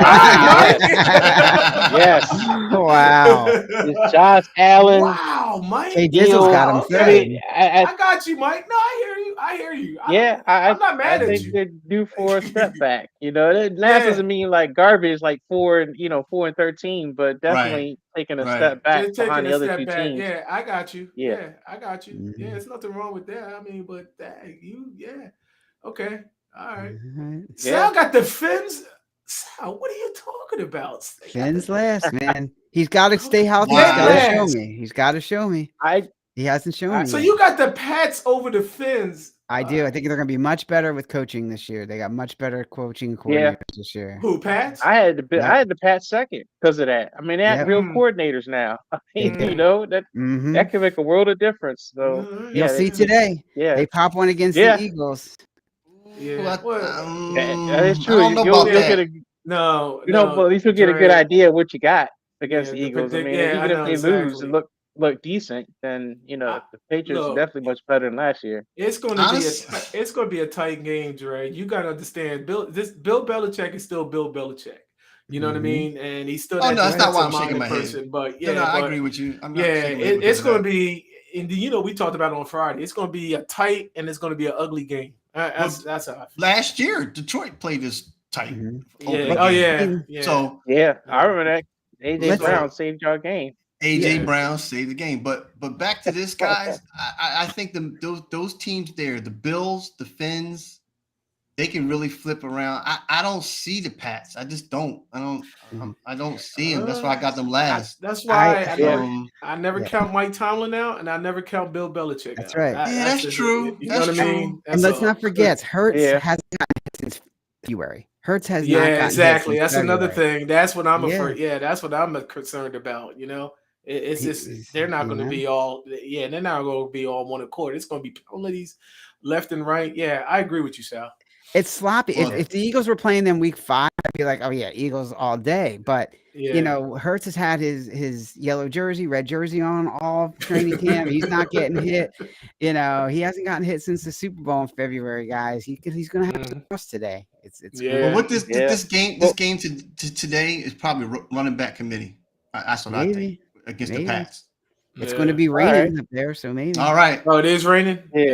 Yes. Wow. It's Josh Allen. Wow, Mike. Hey, Dizzle's got him third. I got you, Mike. No, I hear you. I'm not mad at you. I think they're due for a step back. That doesn't mean like garbage, like 4 and 13, but definitely taking a step back behind the other two teams. Yeah, I got you. Yeah, I got you. Yeah, there's nothing wrong with that. I mean, but okay. All right. Sal got the Finns. Sal, what are you talking about? Finns last, man. He's got to stay healthy. He's got to show me. He hasn't shown me. So you got the Pats over the Finns. I do. I think they're going to be much better with coaching this year. They got much better coaching Yeah. coordinators this year. Who, Pats? I had the Yep. I had the Pats second because of that. I mean, they had Yep. real Mm. coordinators now. I They mean, do. you know that Mhm. can make a world of difference. So Mm, You'll yeah, see today. yeah, They pop one against Yeah. the Eagles. Yeah. Well, that is true. I don't know You'll about get that. a no, but at least you'll get a good Dre, idea of what you got against Yeah, the the Eagles. I predict- mean, yeah, I even if know they lose exactly. and look decent, then you know the Patriots are look. definitely much better than last year. It's going to Honest- it's going to be a tight game, Dre. You got to understand, Bill Belichick is still Bill Belichick. You know what I Mhm. mean? And he's still Oh, that no, that's not why I'm defensive shaking my minded head. person. But No, yeah, no, I but agree with you. I'm not yeah, shaking my head it's because going of to that. be. And you know, we talked about it on Friday. It's going to be a tight and it's going to be an ugly game. That's how I feel. Last year, Detroit played this tight. Mhm. Yeah. open Oh game. yeah. Yeah. So Yeah, I Yeah. remember that. AJ Let's- Brown saved your game. AJ Yeah. Brown saved the game. But back to this, guys. I think those teams there, the Bills, the Finns, they can really flip around. I don't see the Pats. I just don't. I don't see them. That's why I got them last. That's why I never Yeah. count Mike Tomlin out, and I never count Bill Belichick That's out. right. Yeah, that's just- true. You That's know what I true. mean? And let's not forget, Hurts Yeah. hasn't gotten hit since February. Hurts has not Yeah, gotten exactly. hit since That's another February. thing. That's what I'm Yeah. afraid. Yeah, that's what I'm concerned about. You know, it's just they're not going to be all. Yeah, they're not going to be all one accord. It's going to be penalties left and right. Yeah, I agree with you, Sal. It's sloppy. Well- If the Eagles were playing them week 5, I'd be like, oh yeah, Eagles all day. But Yeah, you know, Hurts has had his yellow jersey, red jersey on all training camp. He's not getting hit. You know, he hasn't gotten hit since the Super Bowl in February, guys. He's gonna have some rust today. It's Yeah. But what this Yeah. game to today is probably running back committee. That's what I think maybe against Maybe. the Pats. it's Yeah. going to be right. raining up there, so maybe. All right. Oh, it is raining. Yeah.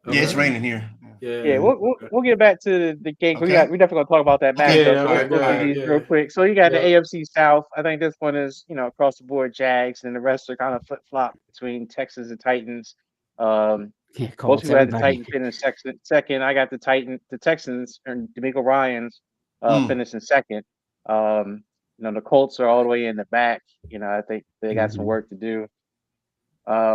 Yeah, it's Okay. raining here. Yeah, Yeah, we'll get back to the game. Okay. We definitely gonna talk about that Okay. matchup. Yeah, So all right, let's go all through right, these yeah. real quick. So you got Yeah. the AFC South. I think this one is across the board Jags, and the rest are kind of flip flop between Texans and Titans. Yeah, Most Colts, people had the everybody. Titans finish second. I got the Texans and D'Amico Ryans finishing second. The Colts are all the way in the back. I think they got some Mhm. work to do.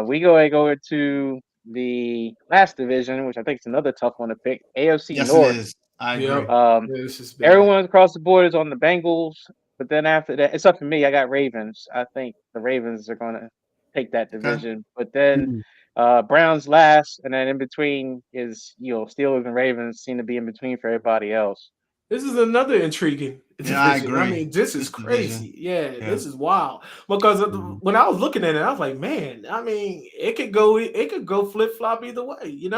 We go into the last division, which I think is another tough one to pick. AFC Yes, North. it is. I agree. Yep. Um, Yeah, this is bad. Everyone across the board is on the Bengals, but then after that, it's up to me. I got Ravens. I think the Ravens are going to take that division. But then Browns last, and then in between is Steelers and Ravens seem to be in between for everybody else. This is another intriguing division. Yeah, I agree. mean, this is This crazy. Yeah, Yeah. this is wild. Because when I was looking at it, I was like, man, I mean, it could go flip flop either way,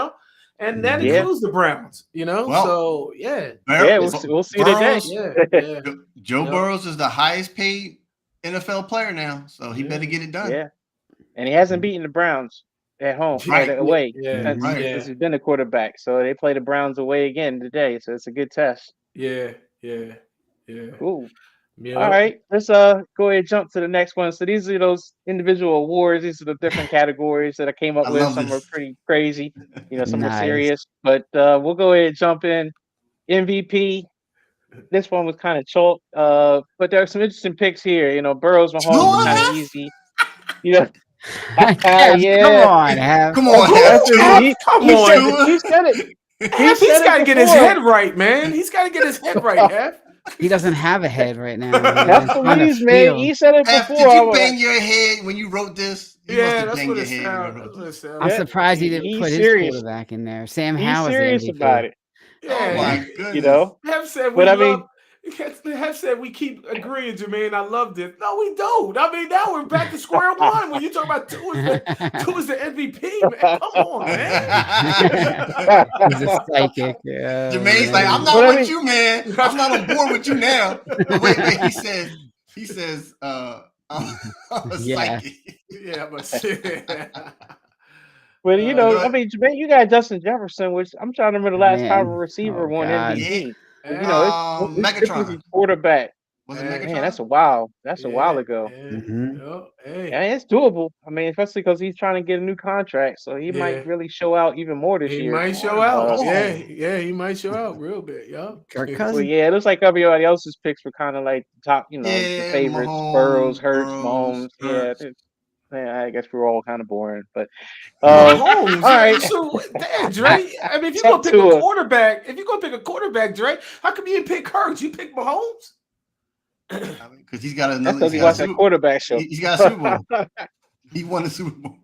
and that Yeah. includes the Browns, Well, so yeah, Yeah, we'll see today. Burrows- yeah. Joe Yep. Burrows is the highest paid NFL player now, so he Yeah. better get it done. Yeah, and he hasn't beaten the Browns at home, Right. away, Yeah, since, right. since he's been a quarterback. So they play the Browns away again today. So it's a good test. Yeah. Cool. Yep. All right, let's go ahead and jump to the next one. So these are those individual awards. These are the different categories that I came up I with. love Some this. are pretty crazy, some are Nice. serious. But we'll go ahead and jump in. MVP. This one was kind of chalk, but there are some interesting picks here. Burrows, Mahomes are kind of easy. Yeah. Come on, Have. Come on, That's Hef. he Come he on. said, he said it. He's said it got to get his before. head right, man. He's got to get his head right, Hef. He doesn't have a head right now. That's It's the on the reason, man. field. He said it Hef, before. did I you was bang like, your head when you wrote this? You must Yeah, have that's banged what your it head when you sounds. wrote That's what it this. sounds. I'm Yeah, surprised he didn't he's put his serious. quarterback in there. Sam He's Howell is the serious MVP. about it. Oh my Yeah. goodness. Hef said we But I love. mean- Hef said we keep agreeing, Jermaine. I love this. No, we don't. I mean, now we're back to square one. When you talk about two is the MVP, man. Come on, man. He's a psychic. Jermaine's like, I'm not But I with mean- you, man. I'm not on board with you now. But wait, he says, I'm a Yeah. psychic. Yeah, but But go I mean, Jermaine, you got Justin Jefferson, which I'm trying to remember the last time a Man. receiver Oh, won God. MVP. Yeah. It's Megatron. his quarterback. Was it Man, Megatron? Man, that's a while. That's a while ago. Mhm. Hey. Yeah, it's doable. I mean, especially because he's trying to get a new contract, so he Yeah. might really show out even more this He year. might show out. Oh. Yeah, he might show out real bit. Yeah. Kirk Well, Cousins. yeah, it looks like everybody else's picks were kind of like the top, the Yeah, favorites: Mahomes, Burrows, Hurts, Burrows, Mahomes. Yeah, Hurts. I guess we're all kind of boring, but Mahomes. all right. So, damn, Dre. I mean, if you're Talk gonna pick to a us. quarterback, Dre, how come you didn't pick Hurts? You picked Mahomes. Because he's got That's another. because He's he got a watched that Super, quarterback show. he's got a Super Bowl. He won the Super Bowl.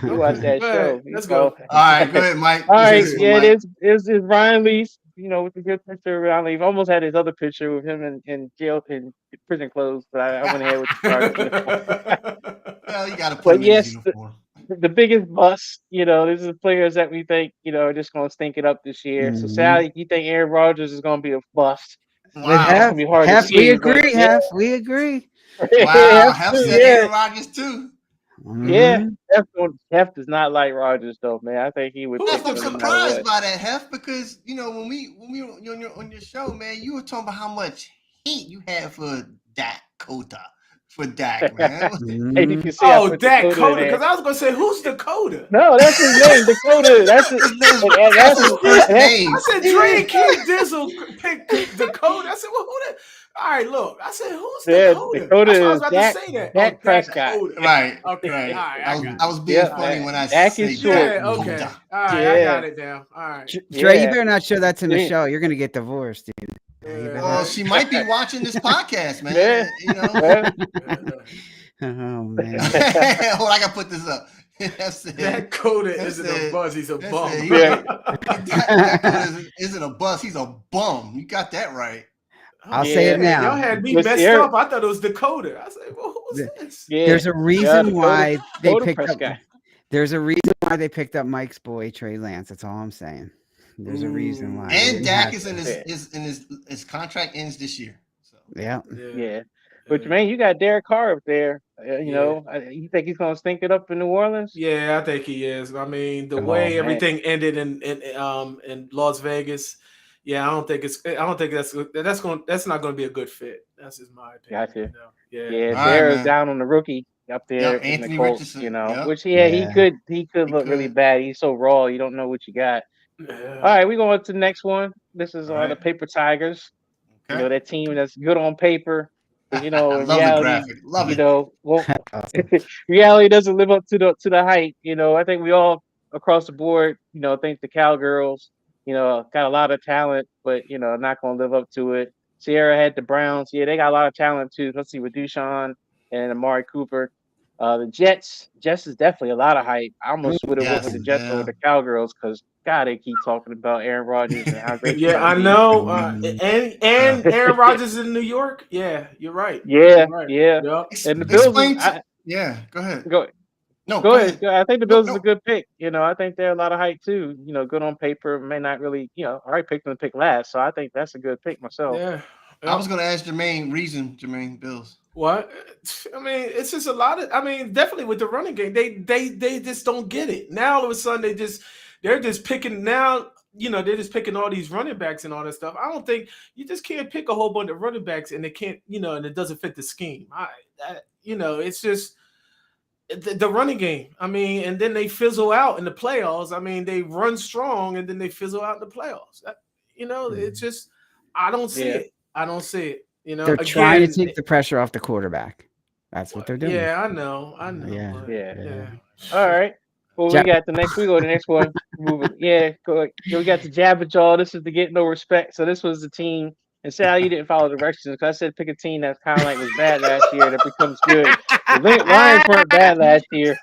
He watched that Go ahead. show. Let's So- go. All right, go ahead, Mike. All This right, is yeah, Mike. it is Ryan Leaf, with the good picture of Ryan Leaf. Almost had his other picture with him in jail in prison clothes, but I went ahead with the Chargers uniform. Well, you got to put But him in his yes, uniform. the biggest bust, this is players that we think, are just going to stink it up this year. So, Mhm. Sally, you think Aaron Rodgers is going to be a bust? With Wow. It's gonna be hard to Hef, see, we but agree. yeah. Hef, we agree. Wow. Hef said yeah, Aaron Rodgers too. yeah. Mhm. Hef does not like Rodgers though, man. I think he would Who's pick I'm him no matter surprised what. by that, Hef, because when we were on your show, man, you were talking about how much hate you had for Dakota. For Dak, man. Hey, you Mhm. can see I Oh, put Dakota. in there. Because I was gonna say, who's Dakota? No, that's his name, Dakota. That's his, That's his first name. I said Dre and King Dizzle picked Dakota. I said, well, who that? All right, look. I said, who's Yeah, Dakota? Dakota That's what I was is about Dak- to say that. Dak Oh, Prescott. Dakota. Right. Okay. Right. All right. I was, got I was being Yeah, funny when I Dak say is short. Yeah, okay. Dakota. All right, I Yeah. got it now. All right. Dre, you Yeah. better not show that to Yeah. Michelle. You're gonna get divorced, dude. Well, she might be watching this podcast, man. Yeah. Oh man. Hold on, I gotta put this up. That's it. Dakota That's isn't it. a buzz, he's a That's bum. it. Yeah. Dakota isn't a bust. He's a bum. You got that right. I'll say it Yeah. now. Y'all had me Let's messed hear it. up. I thought it was Dakota. I said, well, who was this? Yeah. There's a reason Dakota- why they Dakota picked Prescott. up. There's a reason why they picked up Mike's boy Trey Lance. That's all I'm saying. There's a reason why. They And didn't Dak have is to. in his contract ends this year. So Yeah. Yeah. But man, you got Derek Carr up there. Yeah. You think he's gonna stink it up in New Orleans? Yeah, I think he is. I mean, the Come way on, man. everything ended in Las Vegas, yeah, I don't think that's not gonna be a good fit. That's just my opinion. Gotcha. you know? Yeah. Yeah, All right, Darren's man. down on the rookie up there Yep, in Anthony the Colts, Richardson, yep. which Yeah. he could look really could. bad. He's so raw, you don't know what you got. Yeah. All right, we going to the next one. This is All the right. Paper Tigers. Okay. That team that's good on paper, but I in love the reality, graphic. Love it. well, Awesome. reality doesn't live up to the hype. I think we all across the board, think the Cowgirls, got a lot of talent, but not going to live up to it. Sierra had the Browns. Yeah, they got a lot of talent too. Let's see with Deshaun and Amari Cooper. The Jets is definitely a lot of hype. I almost would have went with the Jets yeah. over the Cowgirls because God, they keep talking about Aaron Rodgers and how great. Yeah, I know. And Aaron Rodgers in New York. Yeah, you're right. Yeah, You're right. yeah. Yep. And the Bills. Explain yeah, go ahead. Go No, Go ahead. I think the Bills is no. a good pick. I think they're a lot of hype too. Good on paper. May not really, I already picked them to pick last, so I think that's a good pick myself. Yeah. I was going to ask Jermaine Bills. What? I mean, it's just a lot of. I mean, definitely with the running game, they just don't get it. Now all of a sudden they're just picking now. They're just picking all these running backs and all that stuff. I don't think you just can't pick a whole bunch of running backs and they can't, and it doesn't fit the scheme. It's just the running game. I mean, and then they fizzle out in the playoffs. I mean, they run strong and then they fizzle out in the playoffs. It's just I don't see it. I don't see it. They're trying to take the pressure off the quarterback. That's what they're doing. Yeah, I know. Yeah. but- Yeah. All right. Well, we got the next. We go to the next one. Yeah, go. We got the Jabberjaw. This is the Get No Respect. So this was the team. And Sal, you didn't follow directions because I said pick a team that's kind of like was bad last year that becomes good. The Lions weren't bad last year.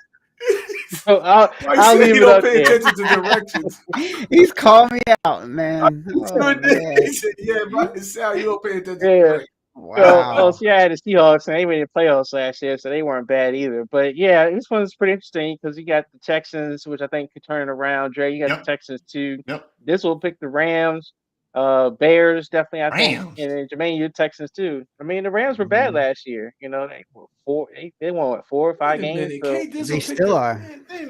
So I'll leave it up pay there. attention to directions. He's calling me out, man. Oh, man. He said, yeah, but Sal, you don't pay attention. Yeah. Wow. So I had the Seahawks, and they made the playoffs last year, so they weren't bad either. But yeah, this one's pretty interesting because you got the Texans, which I think could turn it around. Dre, you got the Texans too. Yep. This will pick the Rams, Bears definitely. I think, Rams. and then Jermaine, you Texans too. I mean, the Rams were bad last year. They won 4 or 5 games. So. They still are. I They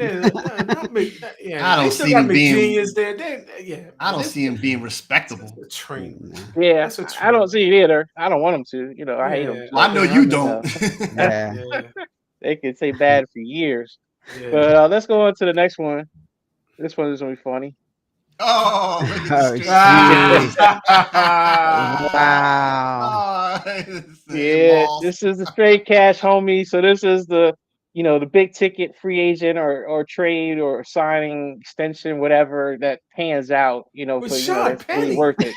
don't still see got him being. McGenius there. I don't see him being respectable. The train. Yeah, That's a I don't see it either. I don't want them to. I hate them. I know you don't. Yeah. They could say bad for years. Yeah. But let's go on to the next one. This one is gonna be funny. Oh, look at the Oh, straight- Wow. Oh, Yeah, this is the straight cash, homie. So this is the the big ticket free agent or trade or signing extension, whatever that pans out, for Rashad that's really Penny. worth it.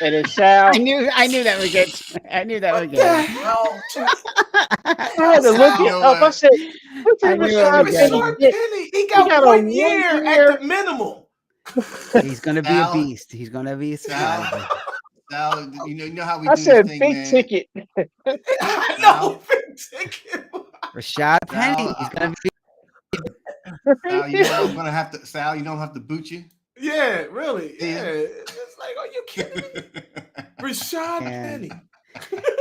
And then Sal, I knew that would get. I knew that would What the get. hell? I had to look You it know up. I what? said, "What I did knew it Rashad would get Penny him. Rashad get? Penny, he He got got a 1 year 1 at year." the minimum. He's gonna be a Sal, beast. He's gonna be a Sal, strategy. Sal, you know how we I do this said, thing, "Big man. ticket." I Sal, know. Big ticket. Rashad Penny. Sal, He's gonna be. Sal, you know I'm gonna have to. Sal, you know I'm gonna have to boot you. Yeah, really. Yeah. Yeah. It's like, are you kidding me? Rashad Yeah. Penny.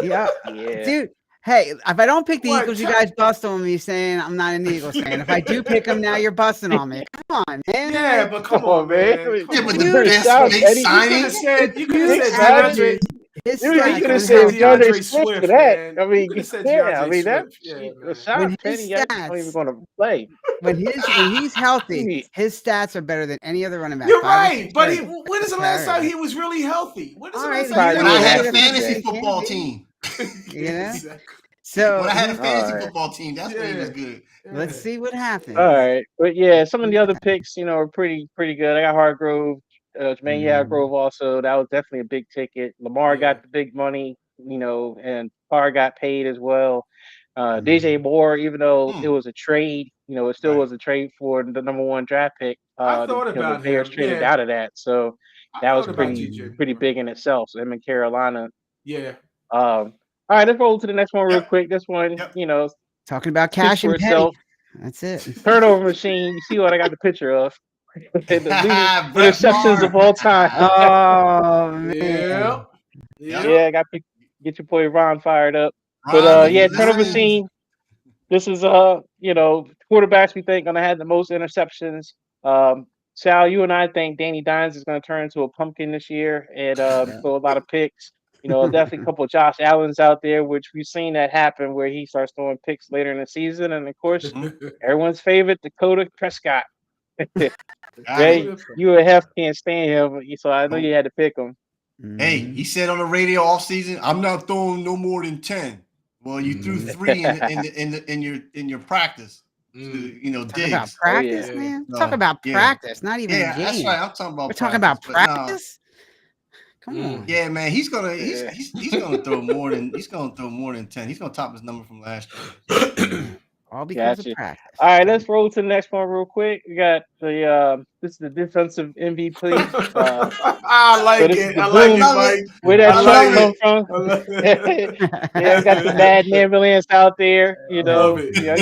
Yeah, Yeah. dude. Hey, if I don't pick the What? Eagles, you guys bust on me saying I'm not an Eagles fan. If I do pick them, now you're busting on me. Come on, man. Yeah, Like, but come on, man. Yeah, Come but on. the Dude, best Rashad big Penny, You could signing. have said Big DeAndre. signing. his You stats could when have said healthy. DeAndre DeAndre Swift for Swift, that. man. I You mean, could have said yeah, I DeAndre mean that. Swift. Yeah, man. When Rashad his Penny, I don't even stats, going to play. when he's healthy, his stats are better than any other running back. You're 5 or right, 6 but carries when is the per last time carry. he was really healthy? When is the All last right, time When Probably I didn't had have a to fantasy say. football team. You know? Exactly. So When I had a he- fantasy All right. football team, that's when he was good. let's see what happens. All right, but yeah, some of the other picks, are pretty good. I got Hargrove, Jermaine Mhm. Hargrove also. That was definitely a big ticket. Lamar Yeah. got the big money, and Carr got paid as well. DJ Moore, even though it was a trade, it still Right. was a trade for the number 1 draft pick. I thought the about Bears him. traded Yeah, out of that, so I that was thought about pretty DJ pretty Moore. big in itself. So him in Carolina. Yeah. All right, let's roll to the next one real Yep. quick. This one, Yep. Talking about speaks cash for and petty. itself. That's it. Turnover machine. You see what I got the picture of? The leading Brett interceptions Favre. of all time. Oh man. Yeah. Yep. Yeah, I got to get your boy Ron fired up. Ron, But if you turnover listening, machine. This is quarterbacks we think gonna have the most interceptions. Sal, you and I think Danny Dimes is gonna turn into a pumpkin this year and throw a lot of picks. Definitely a couple of Josh Allens out there, which we've seen that happen where he starts throwing picks later in the season. And of course, everyone's favorite, Dakota Prescott. got Jay, it. you and Hef can't stand him, so I know you had to pick him. Hey, he said on the radio all season, "I'm not throwing no more than 10." Well, you threw 3 in your practice. Talk digs. about practice, yeah. man. No, Talk about yeah. practice, not even Yeah, a game. that's right. I'm talking about. We're talking about but no. practice. Come on. Yeah, man, he's gonna Yeah. he's gonna throw more than 10. He's gonna top his number from last year. All because Gotcha. of practice. All right, let's roll to the next one real quick. We got this is the defensive MVP. I like so this is it. the I like boom. it, Mike. Where that I shot like come it. from? I love it. Yeah, we got the Madden ambulance out there. I love it. Yeah,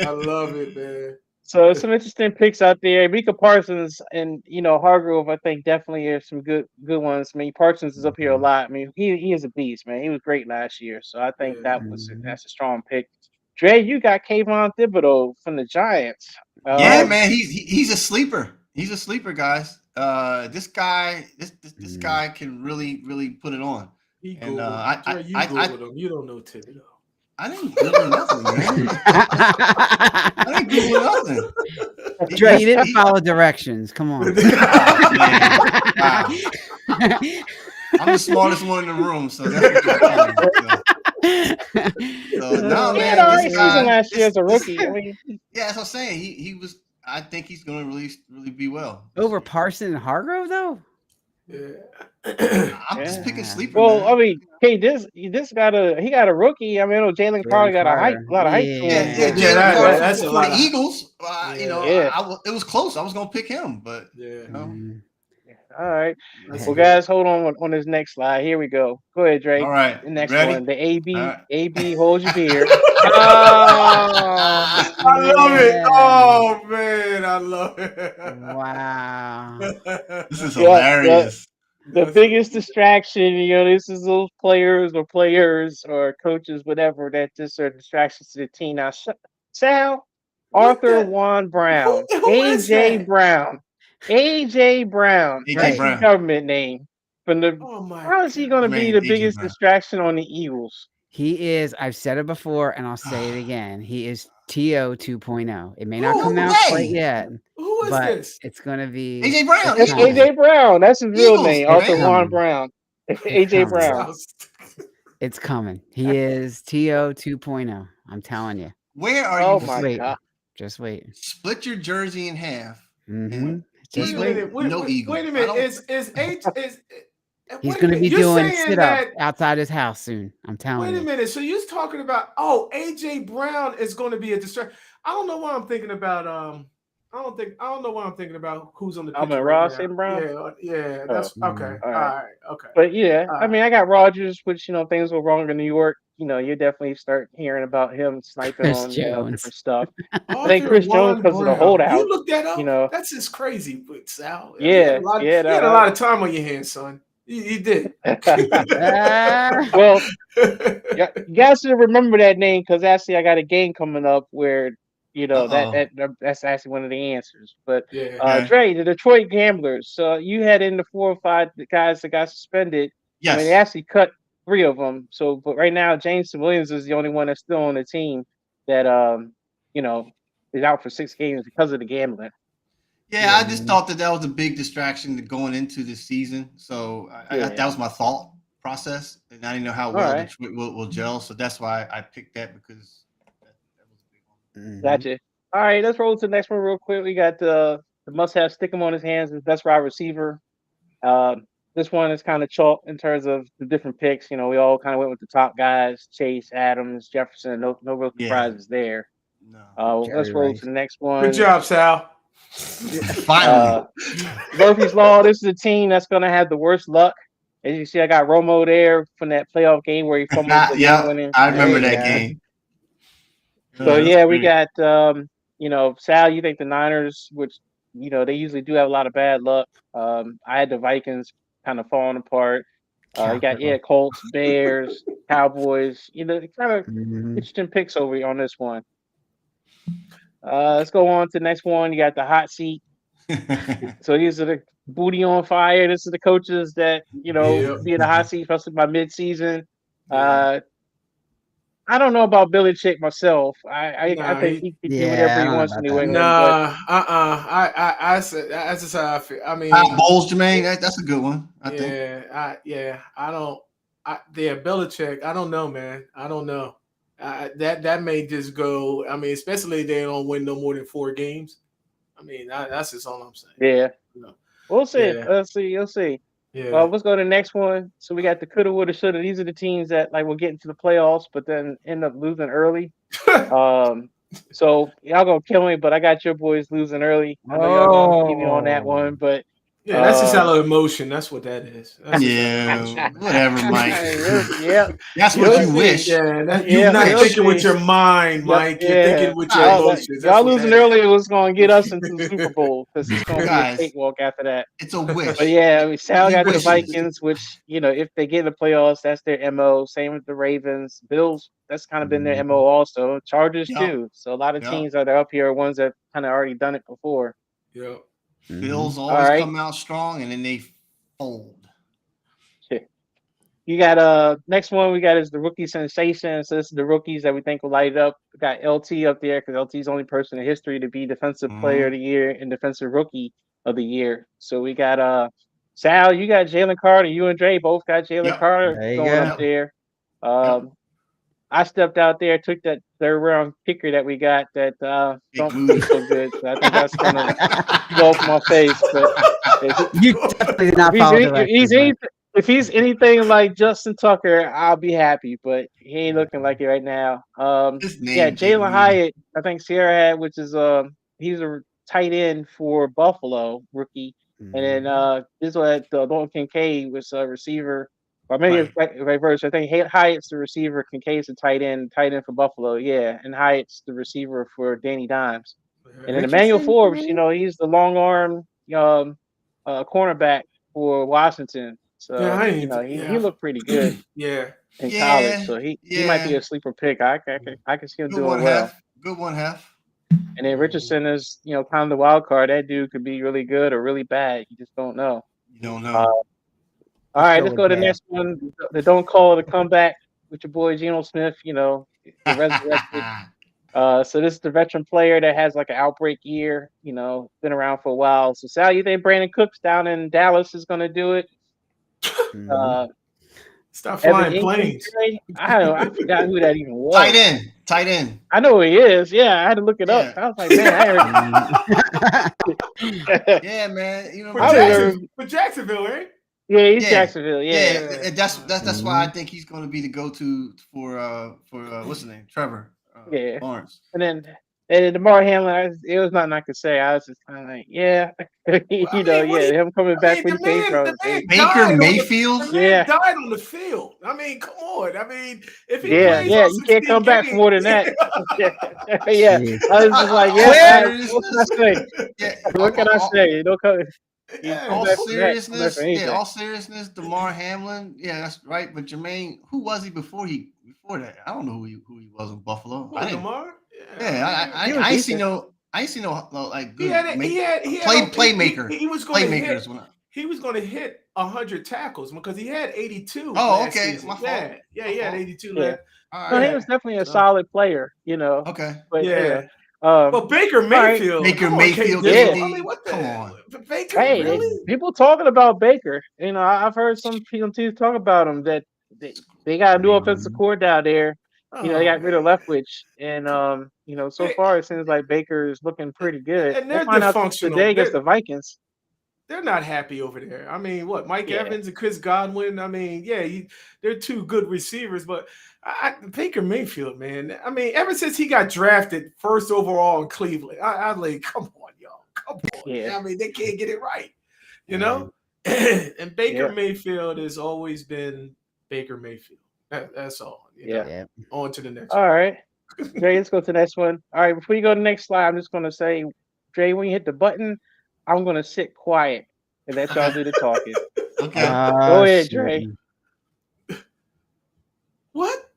I love it, man. so some interesting picks out there. Micah Parsons and Hargrove, I think definitely are some good ones. I mean, Parsons is up here a lot. I mean, he is a beast, man. He was great last year, so I think that's a strong pick. Dre, you got Kayvon Thibodeau from the Giants. Yeah, man, he's a sleeper. He's a sleeper, guys. This guy can really put it on. He And Googled, you Googled him. You don't know Thibodeau. I didn't Google nothing, man. I didn't Google nothing. Dre, you didn't follow directions. Come on. Oh, man. Wow. I'm the smartest one in the room, so that's what you're telling me. So no, He man, had all right this season guy, last year as a rookie. I mean, yeah, that's what I'm saying. He was. I think he's going to really be well. Over Parson and Hargrove, though? I'm just picking sleeper. well, man. I mean, hey, he got a rookie. I mean, Jalen Carter got a lot of hype. to him. Yeah, Yeah, Jalen that's Carter a for lot the of- Eagles. Yeah. It was close. I was going to pick him, but All right. Well, guys, hold on this next slide. Here we go. Go ahead, Drake. all right. The next Ready? one. The AB. All right. AB holds your beer. I love it. Oh man, I love it. Wow. This is Yeah, hilarious. The biggest distraction, this is those players or coaches, whatever, that just are distractions to the team. Now, Sal, Arthur Juan Brown, Who is AJ that? Brown, AJ Brown. A.J. That's Brown. his government name. Oh my How is he going to be Man, the A.J. biggest Brown. distraction on the Eagles? He is, I've said it before and I'll say it again. He is TO 2.0. It may not No come out way. quite yet, Who is but this? it's going to be. A.J. Brown. That's Eagles. AJ Brown. That's his real Eagles, name, Arthur man. Juan Brown. AJ Brown. It's coming. He is TO 2.0. I'm telling you. Where are Oh you? Just my wait. God. Just wait. Split your jersey in half. Mm-hmm. Wait Just a wait. minute. No Eagle. Wait a I minute. don't- Is H is He's wait a going to minute. be You're doing saying sit-ups that outside his house soon. I'm telling wait a you. minute. So you're talking about AJ Brown is going to be a distraction. I don't know why I'm thinking about I don't know why I'm thinking about who's on the I'm picture in right Ross now. and Brown. Yeah, Oh, that's okay. Mm. all All right. right, okay. But yeah, All I mean, right. I got Rogers, which things were wrong in New York. You definitely start hearing about him sniping Chris on Jones. different stuff. I think Arthur Chris Jones Warren because of the Brown. You holdout. looked that up? You know, That's just crazy, but Sal. You had yeah, a lot. yeah, You had a lot of time on your hands, son. You did. Ah. well, yeah, you guys should remember that name because actually I got a game coming up where that's actually one of the answers. But Yeah. Okay. Dre, the Detroit Gamblers. So you had in the 4 or 5 guys that got suspended. I mean, they Yes. actually cut 3 of them. So, but right now James Williams is the only one that's still on the team that you know is out for 6 games because of the gambling. Yeah, I just thought that was a big distraction going into this season. So Yeah. that was my thought process, and I didn't know how All well right. Detroit will gel. So that's why I picked that because that was a big one. Mhm. Gotcha. All right, let's roll to the next one real quick. We got the must-have stick him on his hands, his best wide receiver. This one is kind of chalk in terms of the different picks. We all kind of went with the top guys: Chase, Adams, Jefferson. No real Yeah. surprises there. No. Let's Jerry roll Rice. to the next Good one. job, Sal. Finally. Murphy's Law. This is a team that's going to have the worst luck. As you see, I got Romo there from that playoff game where he fumbled the Yeah, game-winning. I remember There you that go. game. So that's yeah, we great. got Sal, you think the Niners, which they usually do have a lot of bad luck. I had the Vikings kind of falling apart. You got Cowgirl. Colts, Bears, Cowboys. Kind of Mhm. interesting picks over on this one. Let's go on to the next one. You got the hot seat. So these are the booty on fire. This is the coaches that Yep. be in the hot seat, especially by mid-season. Yeah. I don't know about Billy Chick myself. I Nah, think he can do Yeah, whatever I he don't know wants in about New that. England, but I said that's just how I feel. I mean, Kyle Bowles, Jermaine, that's a good one. I think. I don't. Belichick. I don't know, man. I don't know. That may just go. I mean, especially if they don't win no more than 4 games. I mean, that's just all I'm saying. yeah, You know? we'll see. Yeah. Let's see. You'll see. Yeah. Let's go to the next one. So we got the coulda, woulda, shoulda. These are the teams that will get into the playoffs, but then end up losing early. So y'all gonna kill me, but I got your boys losing early. I know y'all gonna keep me on that one, but Yeah, that's just out of emotion. That's what that is. That's just out of Yeah, emotion. whatever, Mike. yeah, That's what You'll you see. wish. Yeah, Yeah, you're not you'll thinking with see. your mind, Mike. You're thinking with your Guys, emotions. That's Y'all what losing that is. early was gonna get us into the Super Bowl because it's gonna be a Guys, cakewalk after that. it's a wish. But yeah, I mean, Sal We got the wishes. Vikings, which if they get in the playoffs, that's their MO. Same with the Ravens, Bills. That's kind of been their MO also. Chargers Yup. too. So a lot of Yup. teams that are up here are ones that kind of already done it before. Yeah. Bills All always right. come out strong and then they fold. You got next one we got is the rookie sensation. So this is the rookies that we think will light it up. We got LT up there because LT is the only person in history to be defensive player of the year and defensive rookie of the year. So we got Sal, you got Jalen Carter. You and Dre both got Jalen Yep. Carter There you going go. up there. I stepped out there, took that 3rd round kicker that we got that don't Big look so good. So I think that's gonna go off my face. But You definitely did not follow directions, Mike. if he's anything like Justin Tucker, I'll be happy. But he ain't looking like it right now. His Yeah, name, Big Jalen Moody. Hyatt. I think Sierra had, which is he's a tight end for Buffalo rookie, and then this one Dalton Kincaid was a receiver. Or maybe it's reverse. I think Hyatt's the receiver, Kincaid's the tight end for Buffalo. Yeah, and Hyatt's the receiver for Danny Dimes. And then Emmanuel Richardson, Forbes, maybe? he's the long arm cornerback for Washington. So he looked pretty good Yeah. in college. So he might be a sleeper pick. I can see him Good doing one, well. Hef. Good one, Hef. And then Richardson is kind of the wild card. That dude could be really good or really bad. You just don't know. You don't know. All right, go let's with go to the bad. next one. The don't call it a comeback with your boy Geno Smith. The resurrected. So this is the veteran player that has like an outbreak year. Been around for a while. So Sal, you think Brandon Cooks down in Dallas is going to do it? Stop Evan flying Ingram, planes. Trey? I forgot who that even was. Tight end. I know who he is. Yeah, I had to look it up. Yeah. I was like, man, I heard. Yeah, man. You know, For, I Jacksonville, right? Yeah, he's Yeah. Jacksonville. Yeah. Yeah, that's why I think he's going to be the go-to for what's his name, Trevor Yeah. Lawrence. And then DeMar Hamlin, it was nothing I could say. I was just kind of like, yeah, him coming back when he came from. Baker Mayfield. Died on the field. I mean, come on. I mean, if he plays you can't come back for more than that. Yeah, I was just like, what can I say? You know, all seriousness, DeMar Hamlin. Yeah, that's right. But Jermaine, who was he before that? I don't know who he was in Buffalo. DeMar? Yeah, I ain't seen no like good playmaker. He was going to hit. He was going to hit 100 tackles because he had 82. Oh, okay. Season. My fault. Yeah, he had 82 yeah. last. No, he was definitely a solid player, you know. Okay. But but Baker Mayfield. Baker Mayfield. I mean, what the come on. Baker, really? People talking about Baker. You know, I've heard some teams talk about him that they got a new offensive coordinator down there. You know, they got rid of Leftwich, and so far it seems like Baker is looking pretty good. And they're find out dysfunctional today against the Vikings. They're not happy over there. I mean, what Mike Evans and Chris Godwin? I mean, they're two good receivers, but Baker Mayfield, man. I mean, ever since he got drafted first overall in Cleveland, I like, come on, y'all, come on. Yeah. I mean, they can't get it right, you know. And Baker Mayfield has always been Baker Mayfield. That's all. You know? On to the next. All right, Dre, let's go to the next one. All right, before you go to the next slide, I'm just going to say, Dre, when you hit the button, I'm going to sit quiet and let y'all do the talking. Okay. Go ahead, Dre. What?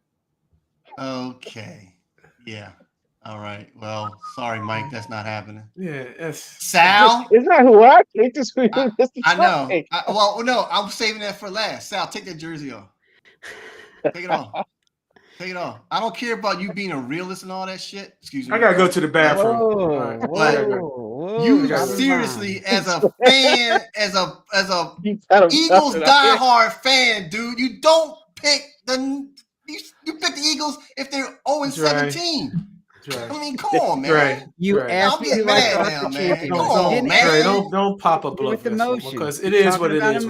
Okay. Yeah. All right. Well, sorry, Mike. That's not happening. Yeah. Sal? It's not who I picked. I know. No, I'm saving that for last. Sal, take that jersey off. Take it off. Take it off. I don't care about you being a realist and all that shit. Excuse me. I gotta go to the bathroom. Whoa, you seriously, as a fan, as a Eagles diehard fan, dude, you don't pick you pick the Eagles if they're 0-17. I mean, come on, man. You asked me now, man. Come on, man. Don't pop a blood vessel because it is what it is.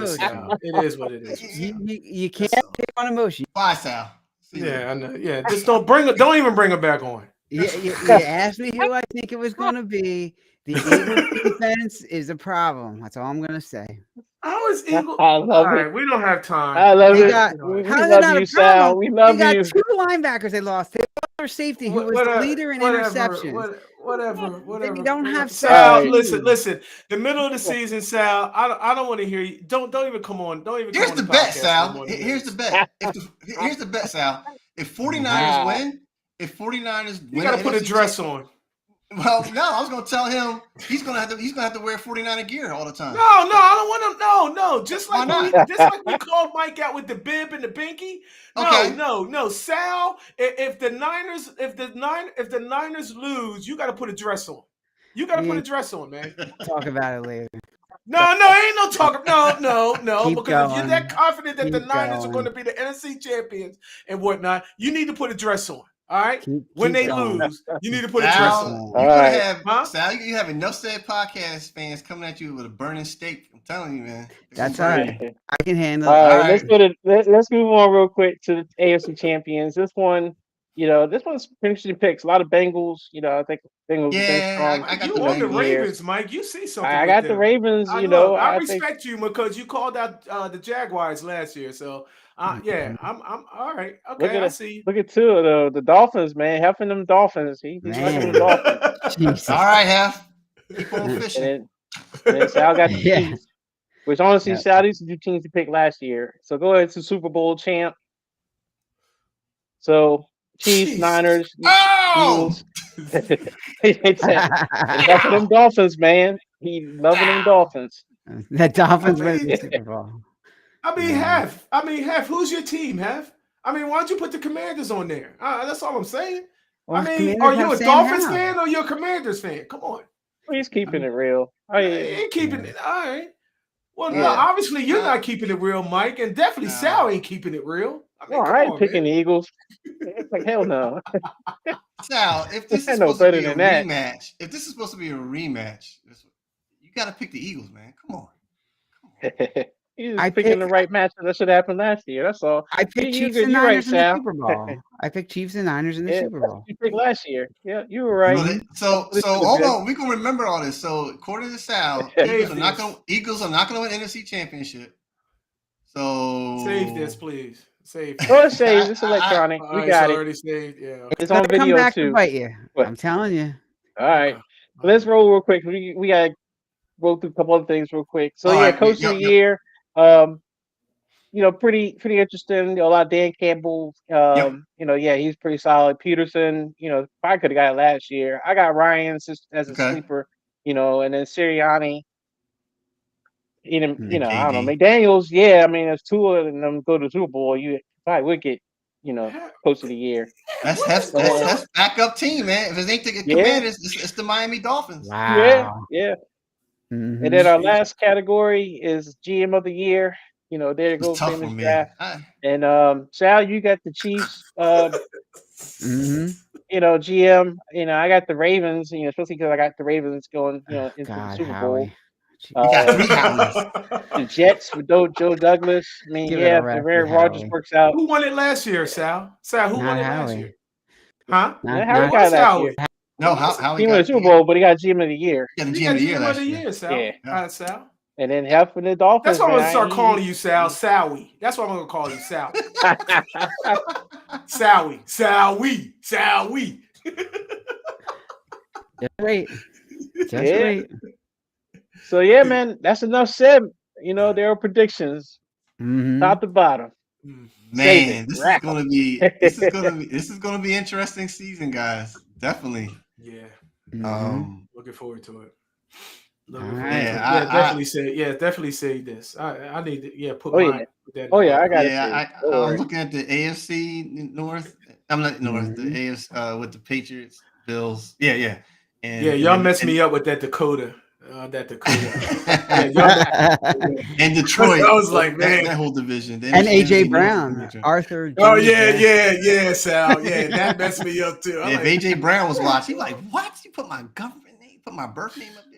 It is what it is. You can't pick on emotion. Bye, Sal. Yeah, I know. Yeah, just don't even bring it back on. You asked me who I think it was going to be. The Eagles defense is a problem. That's all I'm going to say. How is Eagles? I love it. We don't have time. I love it. We love you, Sal. We love you. They got two linebackers they lost. They lost their safety, who was the leader in interceptions. Whatever. They don't have Sal. Listen. The middle of the season, Sal. I don't want to hear you. Don't even come on. Don't even. Here's the bet, Sal. Here's the bet. Here's the bet, Sal. If 49ers win, you got to put a dress on. Well, no, I was going to tell him he's going to have to wear 49er gear all the time. No, I don't want him. No. Just like we called Mike out with the bib and the binky. No, Sal. If the Niners lose, you got to put a dress on. You got to put a dress on, man. Talk about it later. No, ain't no talk. No. Keep because if you're that confident that the Niners are going to be the NFC champions and whatnot, you need to put a dress on. All right. When they lose, you need to put a dress on. Sal, you have enough said podcast fans coming at you with a burning steak. I'm telling you, man. That's all right. I can handle it. All right. Let's move on real quick to the AFC champions. This one's interesting picks. A lot of Bengals. I think Bengals. Yeah, I got you on the Ravens, Mike. You see something. I got the Ravens. I respect you because you called out the Jaguars last year. So. I'm all right. Okay, I see. Look at two of the Dolphins, man. Helping them Dolphins. He's helping the Dolphins. All right, Hef. Keep on fishing. And Sal got the Chiefs, which honestly, Sal, these are two teams you picked last year. So go ahead to Super Bowl champ. So Chiefs, Niners, Eagles. Loving them Dolphins, man. He loving them Dolphins. The Dolphins win the Super Bowl. I mean, Hef, who's your team, Hef? I mean, why don't you put the Commanders on there? That's all I'm saying. Well, I mean, are you a Dolphins fan or you a Commanders fan? Come on. He's keeping it real. He's keeping it. All right. Well, no, Yeah. obviously you're not keeping it real, Mike, and definitely No. Sal ain't keeping it real. I mean, No, come I ain't on, picking man. the Eagles. It's like hell no. Sal, if this I is know supposed to better be a than that. rematch, you got to pick the Eagles, man. Come on. You I just picking the pick- right match that should happen last year. That's all. I picked Chiefs and You're right, Niners in the Sal. Super Bowl. I picked Chiefs and Niners in the Yeah, Super Bowl. you picked last year. Yeah, you were You right. know, so This is hold good. on. We can remember all this. So according to Sal, Save Eagles are not going to win NFC Championship. So Save this, please. Save this. Oh, it's saved. It's electronic. All We right, got it's it. already saved. Yeah. Okay. It's Gonna on come video back to too. bite you. What? I'm telling you. All right. Okay. Let's roll real quick. We got to roll through a couple other things real quick. So All yeah, right, coach of yep, the yep. year. Pretty interesting. You know, a lot of Dan Campbell. He's pretty solid. Peterson. Probably could have got it last year. I got Ryan as a Okay. sleeper. And then Sirianni. I don't know, KD. McDaniels. Yeah, I mean, if Tua and them go to the Super Bowl, you probably would get coach of the year. That's backup team, man. If it ain't the Commanders, it's the Miami Dolphins. Wow. Yeah. Mhm. And then our last category is GM of the year. There you It's go, tough for famous me. draft. And Sal, you got the Chiefs. Mhm. GM. I got the Ravens. Especially because I got the Ravens going, into the God, Super Bowl. Howie. You got three Howie. Howies. The Jets with Joe Douglas. I mean, Give it a if rest Aaron with Rodgers Howie. works out. Who won it last year, Sal? Sal, who Not won it last Howie. year? Huh? Yeah, Not, Howie not got it last Howie? year. No, Howie He won the got Super Bowl, but he got GM of the year. the He GM got of the year GM of last the year. year, Sal. Yeah. All right, Sal. And then half for the Dolphins. That's why I'm gonna man, start calling he- you Sal. Sowie. That's what I'm gonna call you, Sal. Sowie. Sowie. Sowie. just wait. Just Yeah. wait. So yeah, man, that's enough said. There are predictions, Mhm. top to bottom. Save Man, it. this Wrap is gonna be interesting season, guys. Definitely. Yeah. Mhm. Looking forward to it. All Looking forward right. to it. Yeah, Definitely say this. I need to put Oh, mine. yeah. Put that in Oh the yeah, I book. got yeah, it. I'm looking at the AFC North. I'm not North, Mhm. the AFC with the Patriots, Bills. Yeah. And Yeah, y'all messed me up with that Dakota. and Detroit. I was like, man. that whole division. And AJ NFC Brown. North. Arthur. Oh James Brown. yeah, Sal. Yeah, that messed me up too. Yeah, if AJ Brown was watching, he's like, what? You put my government name, put my birth name up there?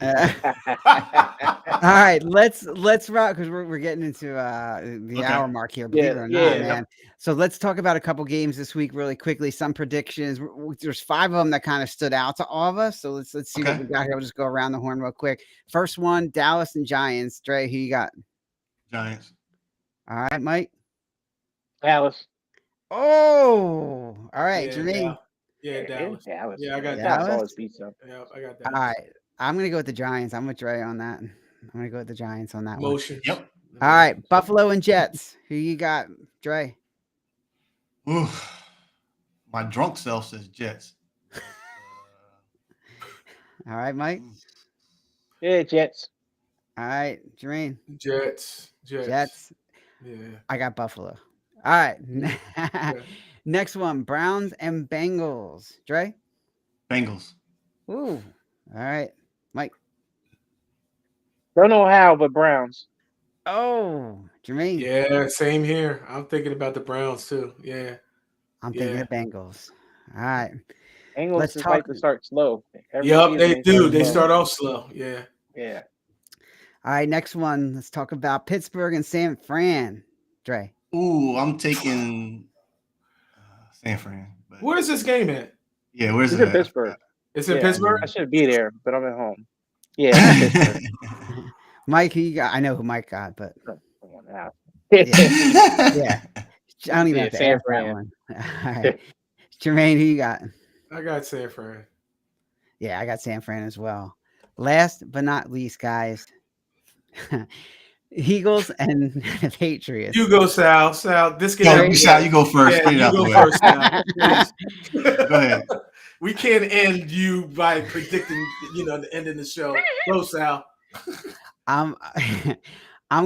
All right, let's rock because we're getting into the hour mark here. Believe it or not, man. So let's talk about a couple games this week really quickly. Some predictions. There's 5 of them that kind of stood out to all of us. So let's see what we got here. We'll just go around the horn real quick. First one, Dallas and Giants. Dre, who you got? Giants. All right, Mike. Dallas. Oh, all right, Yeah, Jermaine. Yeah, Dallas. Dallas. Yeah, I got Dallas. Always beats them. Yeah, I got All Dallas. right, I'm gonna go with the Giants. I'm with Dre on that. I'm gonna go with the Giants on that Motion. Yep. one. All right, Buffalo and Jets. Who you got, Dre? Ooh, my drunk self says Jets. All right, Mike. Yeah, Jets. All right, Jermaine. Jets. Yeah, I got Buffalo. All right. Next one, Browns and Bengals. Dre? Bengals. Ooh. All right. Mike? Don't know how, but Browns. Oh, Jermaine? Yeah, same here. I'm thinking about the Browns too. Yeah. I'm thinking of Bengals. All right. Bengals just like to start slow. Yep, they do. They start off slow. Yeah. Yeah. All right, next one. Let's talk about Pittsburgh and San Fran. Dre? Ooh, I'm taking San Fran. But Where is this game at? yeah, where's It's it in at? Pittsburgh. It's in Pittsburgh? I should be there, but I'm at home. Yeah. It's in Pittsburgh. Mike, who you got? I know who Mike got, but Come on now. yeah. I don't even have to San ask Fran. that one. All right. Jermaine, who you got? I got San Fran. Yeah, I got San Fran as well. Last but not least, guys, Eagles and the Patriots. You go, Sal. Sal, this Go, game. Sal, you go first. Yeah, Get it you out go the way. first, Sal. Go ahead. We can't end you by predicting, the end of the show. Go, Sal. I'm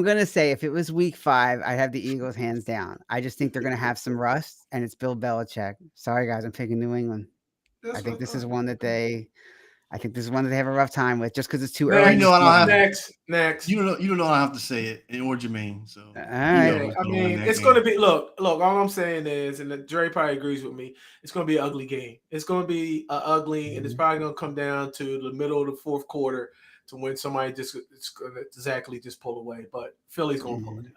gonna say if it was week 5, I'd have the Eagles hands down. I just think they're gonna have some rust, and it's Bill Belichick. Sorry, guys, I'm picking New England. I think this is one that I think this is one that they have a rough time with, just because it's too Next, early. You know, I don't have- next. You don't know I have to say it, or Jermaine. So All right. Yeah, I mean, it's going to be look. All I'm saying is, and Dre probably agrees with me. It's going to be an ugly game. It's going to be ugly, and it's probably going to come down to the middle of the fourth quarter to when somebody just pull away. But Philly's going to pull it out.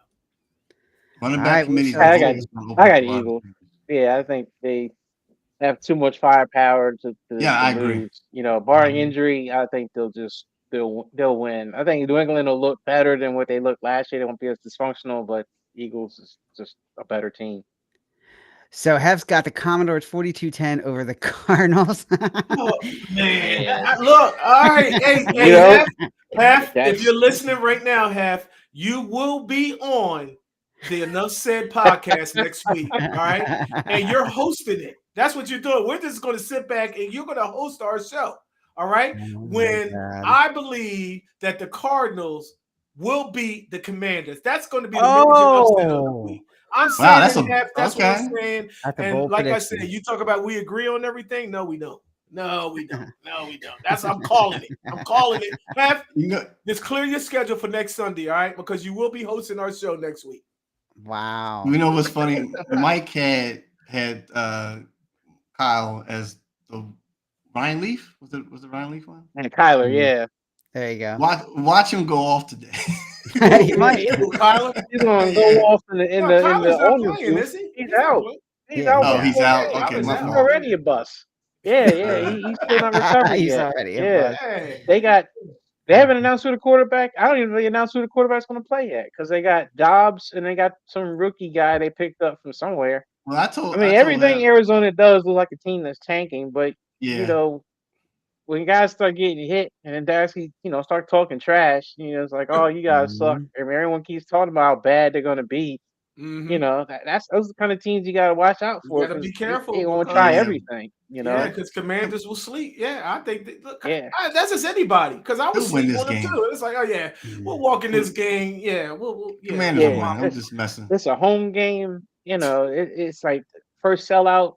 Running All back right, committee. I got Eagles. Yeah, I think they have too much firepower to I agree. lose. You know, barring injury, I think they'll win. I think New England will look better than what they looked last year. They won't be as dysfunctional, but Eagles is just a better team. So Hef's got the Commodores 42-10 over the Cardinals. Oh, man, look, all right, hey, Hef, if you're listening right now, Hef, you will be on the Enough Said podcast next week, all right? And you're hosting it. That's what you're doing. We're just going to sit back and you're going to host our show, all right? When I believe that the Cardinals will beat the Commanders. That's going to be the major upset of the week. I'm saying that's what I'm saying. And like I said, you talk about we agree on everything. No, we don't. No, we don't. I'm calling it. Hef, just clear your schedule for next Sunday, all right? Because you will be hosting our show next week. Wow. You know what's funny? Mike had Kyle as the Ryan Leaf. Was it Ryan Leaf one? And Kyler, yeah. There you go. Watch him go off today. He might. Kyler, he's gonna go off in the owner's playing, is he? He's out. He's out. Oh, he's out. Okay, he's already a bust. Yeah. He's still not recovered He's yet. already They haven't announced who the quarterback. I don't even really announce who the quarterback's going to play yet because they got Dobbs and they got some rookie guy they picked up from somewhere. Well, everything Arizona does look like a team that's tanking, but you know, when guys start getting hit and then Darsky, start talking trash, it's like, oh, you guys suck. And everyone keeps talking about how bad they're going to be. Those are the kind of teams you got to watch out for. You got to be careful. They want to try everything. Yeah, because Commanders will sleep. Yeah, I think that's just anybody. Because I was sleeping on them too. It's like, we'll walk in this game. Yeah, we'll Commanders will win. I'm just messing. It's a home game. It's like first sellout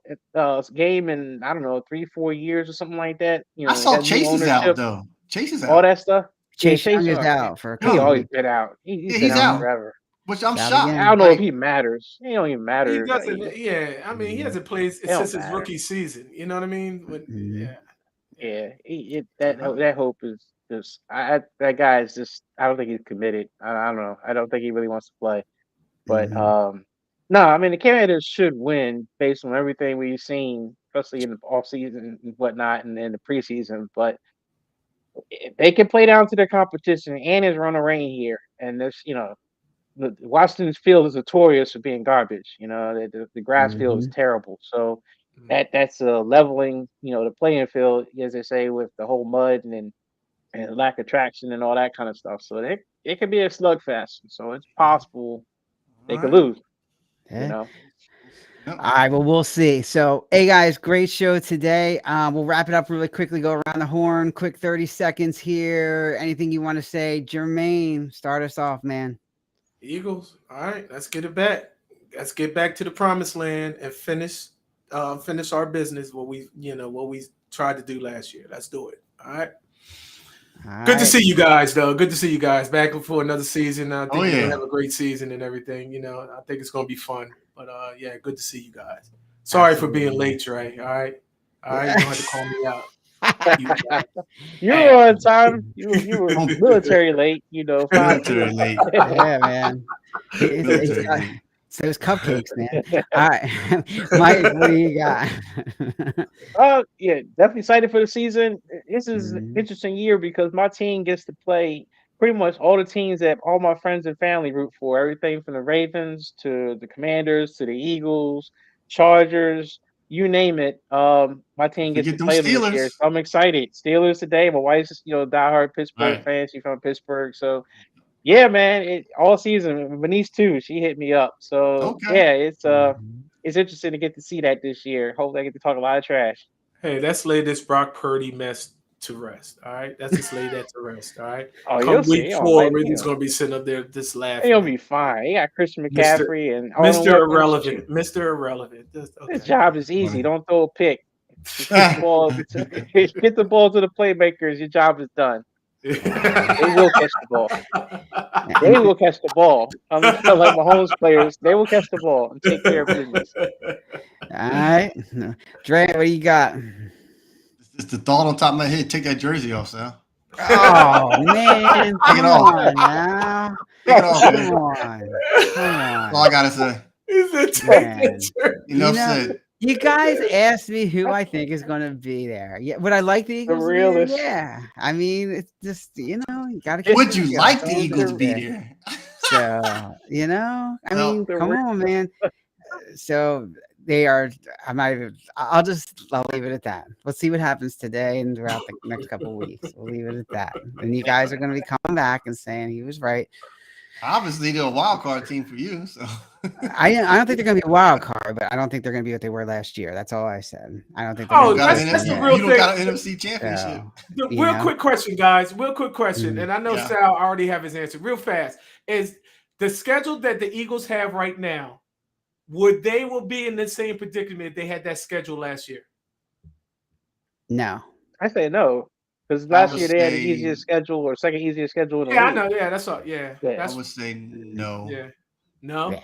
game in 3-4 years or something like that. I saw Chase is out though. Chase is out. All that stuff. Chase is out for. He's always been out. He's been out forever. Which I'm shocked. I don't know if he matters. He don't even matter. He doesn't. Yeah, I mean, he hasn't played since his rookie season. You know what I mean? But, that hope is just. That guy is just. I don't think he's committed. I don't know. I don't think he really wants to play. But no, I mean the Commanders should win based on everything we've seen, especially in the offseason and whatnot, and in the preseason. But they can play down to their competition, and it's run a rain here, and this, Washington's field is notorious for being garbage. The grass field is terrible. So that's a leveling, the playing field, as they say, with the whole mud and lack of traction and all that kind of stuff. So it could be a slugfest. So it's possible they could lose. All right, well, we'll see. So, hey guys, great show today. We'll wrap it up really quickly. Go around the horn, quick 30 seconds here. Anything you want to say, Jermaine? Start us off, man. Eagles. All right, let's get it back. Let's get back to the promised land and finish our business. What we tried to do last year. Let's do it. All right. Good to see you guys, though. Good to see you guys back for another season. I think we're gonna have a great season and everything. I think it's gonna be fun. But good to see you guys. Sorry for being late, Trey. All right. You don't have to call me out. You were on time. You were military late. Military late. Yeah, man. So it's cupcakes, man. All right, Mike, what do you got? Definitely excited for the season. This is an interesting year because my team gets to play pretty much all the teams that all my friends and family root for. Everything from the Ravens to the Commanders to the Eagles, Chargers, you name it. My team gets to play them this year. So I'm excited. Steelers today. My wife's diehard Pittsburgh fan. She's from Pittsburgh, so. Yeah, man. All season, Bernice too. She hit me up. So it's interesting to get to see that this year. Hope I get to talk a lot of trash. Hey, let's lay this Brock Purdy mess to rest. All right, let's just lay that to rest. All right. Come week 4, everything's gonna be sitting up there just laughing. He'll be fine. He got Christian McCaffrey and Mr. Irrelevant. Mr. Irrelevant. His job is easy. Don't throw a pick. Just get the ball, get the ball to the playmakers. Your job is done. They will catch the ball. They will catch the ball. Like Mahomes players, they will catch the ball and take care of business. All right. Dre, what do you got? It's the thought on top of my head. Take that jersey off, Sal. Oh, man. Take it Come off. on now. Take it off, Come man. on. Come That's all on. I gotta say. He said, "Take Man. that jersey." Enough You know, said. You guys asked me who I think is going to be there. Yeah, would I like the Eagles? to be there? realist. Yeah. I mean, it's just you got to. Would you like the Eagles to be there? So I No. mean, The come real- on, man. So they are. I'm not even. I'll leave it at that. We'll see what happens today and throughout the next couple of weeks. We'll leave it at that. And you guys are going to be coming back and saying he was right. Obviously, they're a wild card team for you. So I don't think they're going to be a wild card, but I don't think they're going to be what they were last year. That's all I said. I don't think. They're Oh, gonna be that's what the they real you were. don't got thing. an NFC championship. So, you Real know? quick question, guys. Real quick question, Mhm. and I know Yeah. Sal already have his answer. Real fast, is the schedule that the Eagles have right now. Would they will be in the same predicament if they had that schedule last year? No. I say no, because I last would year they had the say- easiest schedule or second easiest schedule in the Yeah, I league. know. Yeah, that's all. Yeah, Yeah. I that's would say no. yeah. No, Yeah.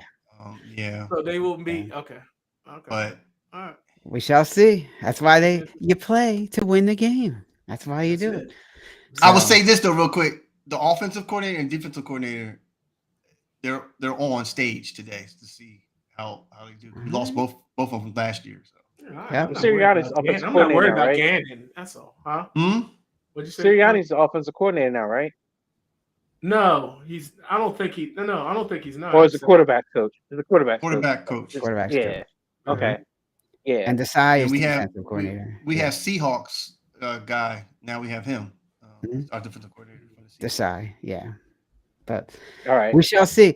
Yeah, so they will be okay. Okay, but all right. We shall see. That's why you play to win the game. That's why you That's do it. I will So- say this though, real quick: the offensive coordinator and defensive coordinator, they're on stage today to see how they do. We lost both of them last year. So. All right. Yep. I'm not Sirianni's worried about offensive Gannon. I'm not worried coordinator, about right? Gannon. That's all, huh? What'd you say? Sirianni's the offensive coordinator now, right? No, he's. I don't think he. No, I don't think he's not. Or is the quarterback coach? Is the quarterback coach? Quarterback coach. Quarterback's Yeah. coach. Okay. Yeah. And Desai And is we the have defensive coordinator. we Yeah. have Seahawks guy. Now we have him, Mhm. our defensive coordinator for the Seahawks. Desai, yeah. But All right. we shall see.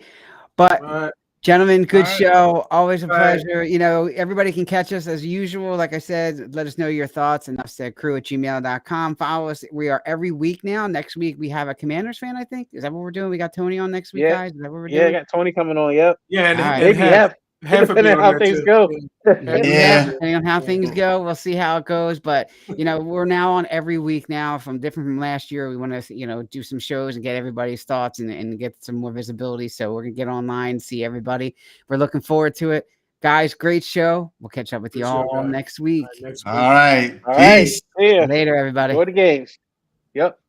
But All right. gentlemen, good All right. show. Always a All right. pleasure. Everybody can catch us as usual. Like I said, let us know your thoughts. Enough said crew@gmail.com. Follow us. We are every week now. Next week we have a Commanders fan, I think. Is that what we're doing? We got Tony on next week, Yeah. guys. Is that what we're Yeah, I doing? got Tony coming on. Yep. Yeah, and, All right. and Maybe half. half of Depending on how things go. Yeah. Depending on how things go, we'll see how it goes. But we're now on every week now, different from last year. We want to, do some shows and get everybody's thoughts and get some more visibility. So we're gonna get online and see everybody. We're looking forward to it, guys. Great show. We'll catch up with you Good show, all guys. next week. Next All week. right. All right. Peace. See ya. Later, everybody. Enjoy the games. Yep.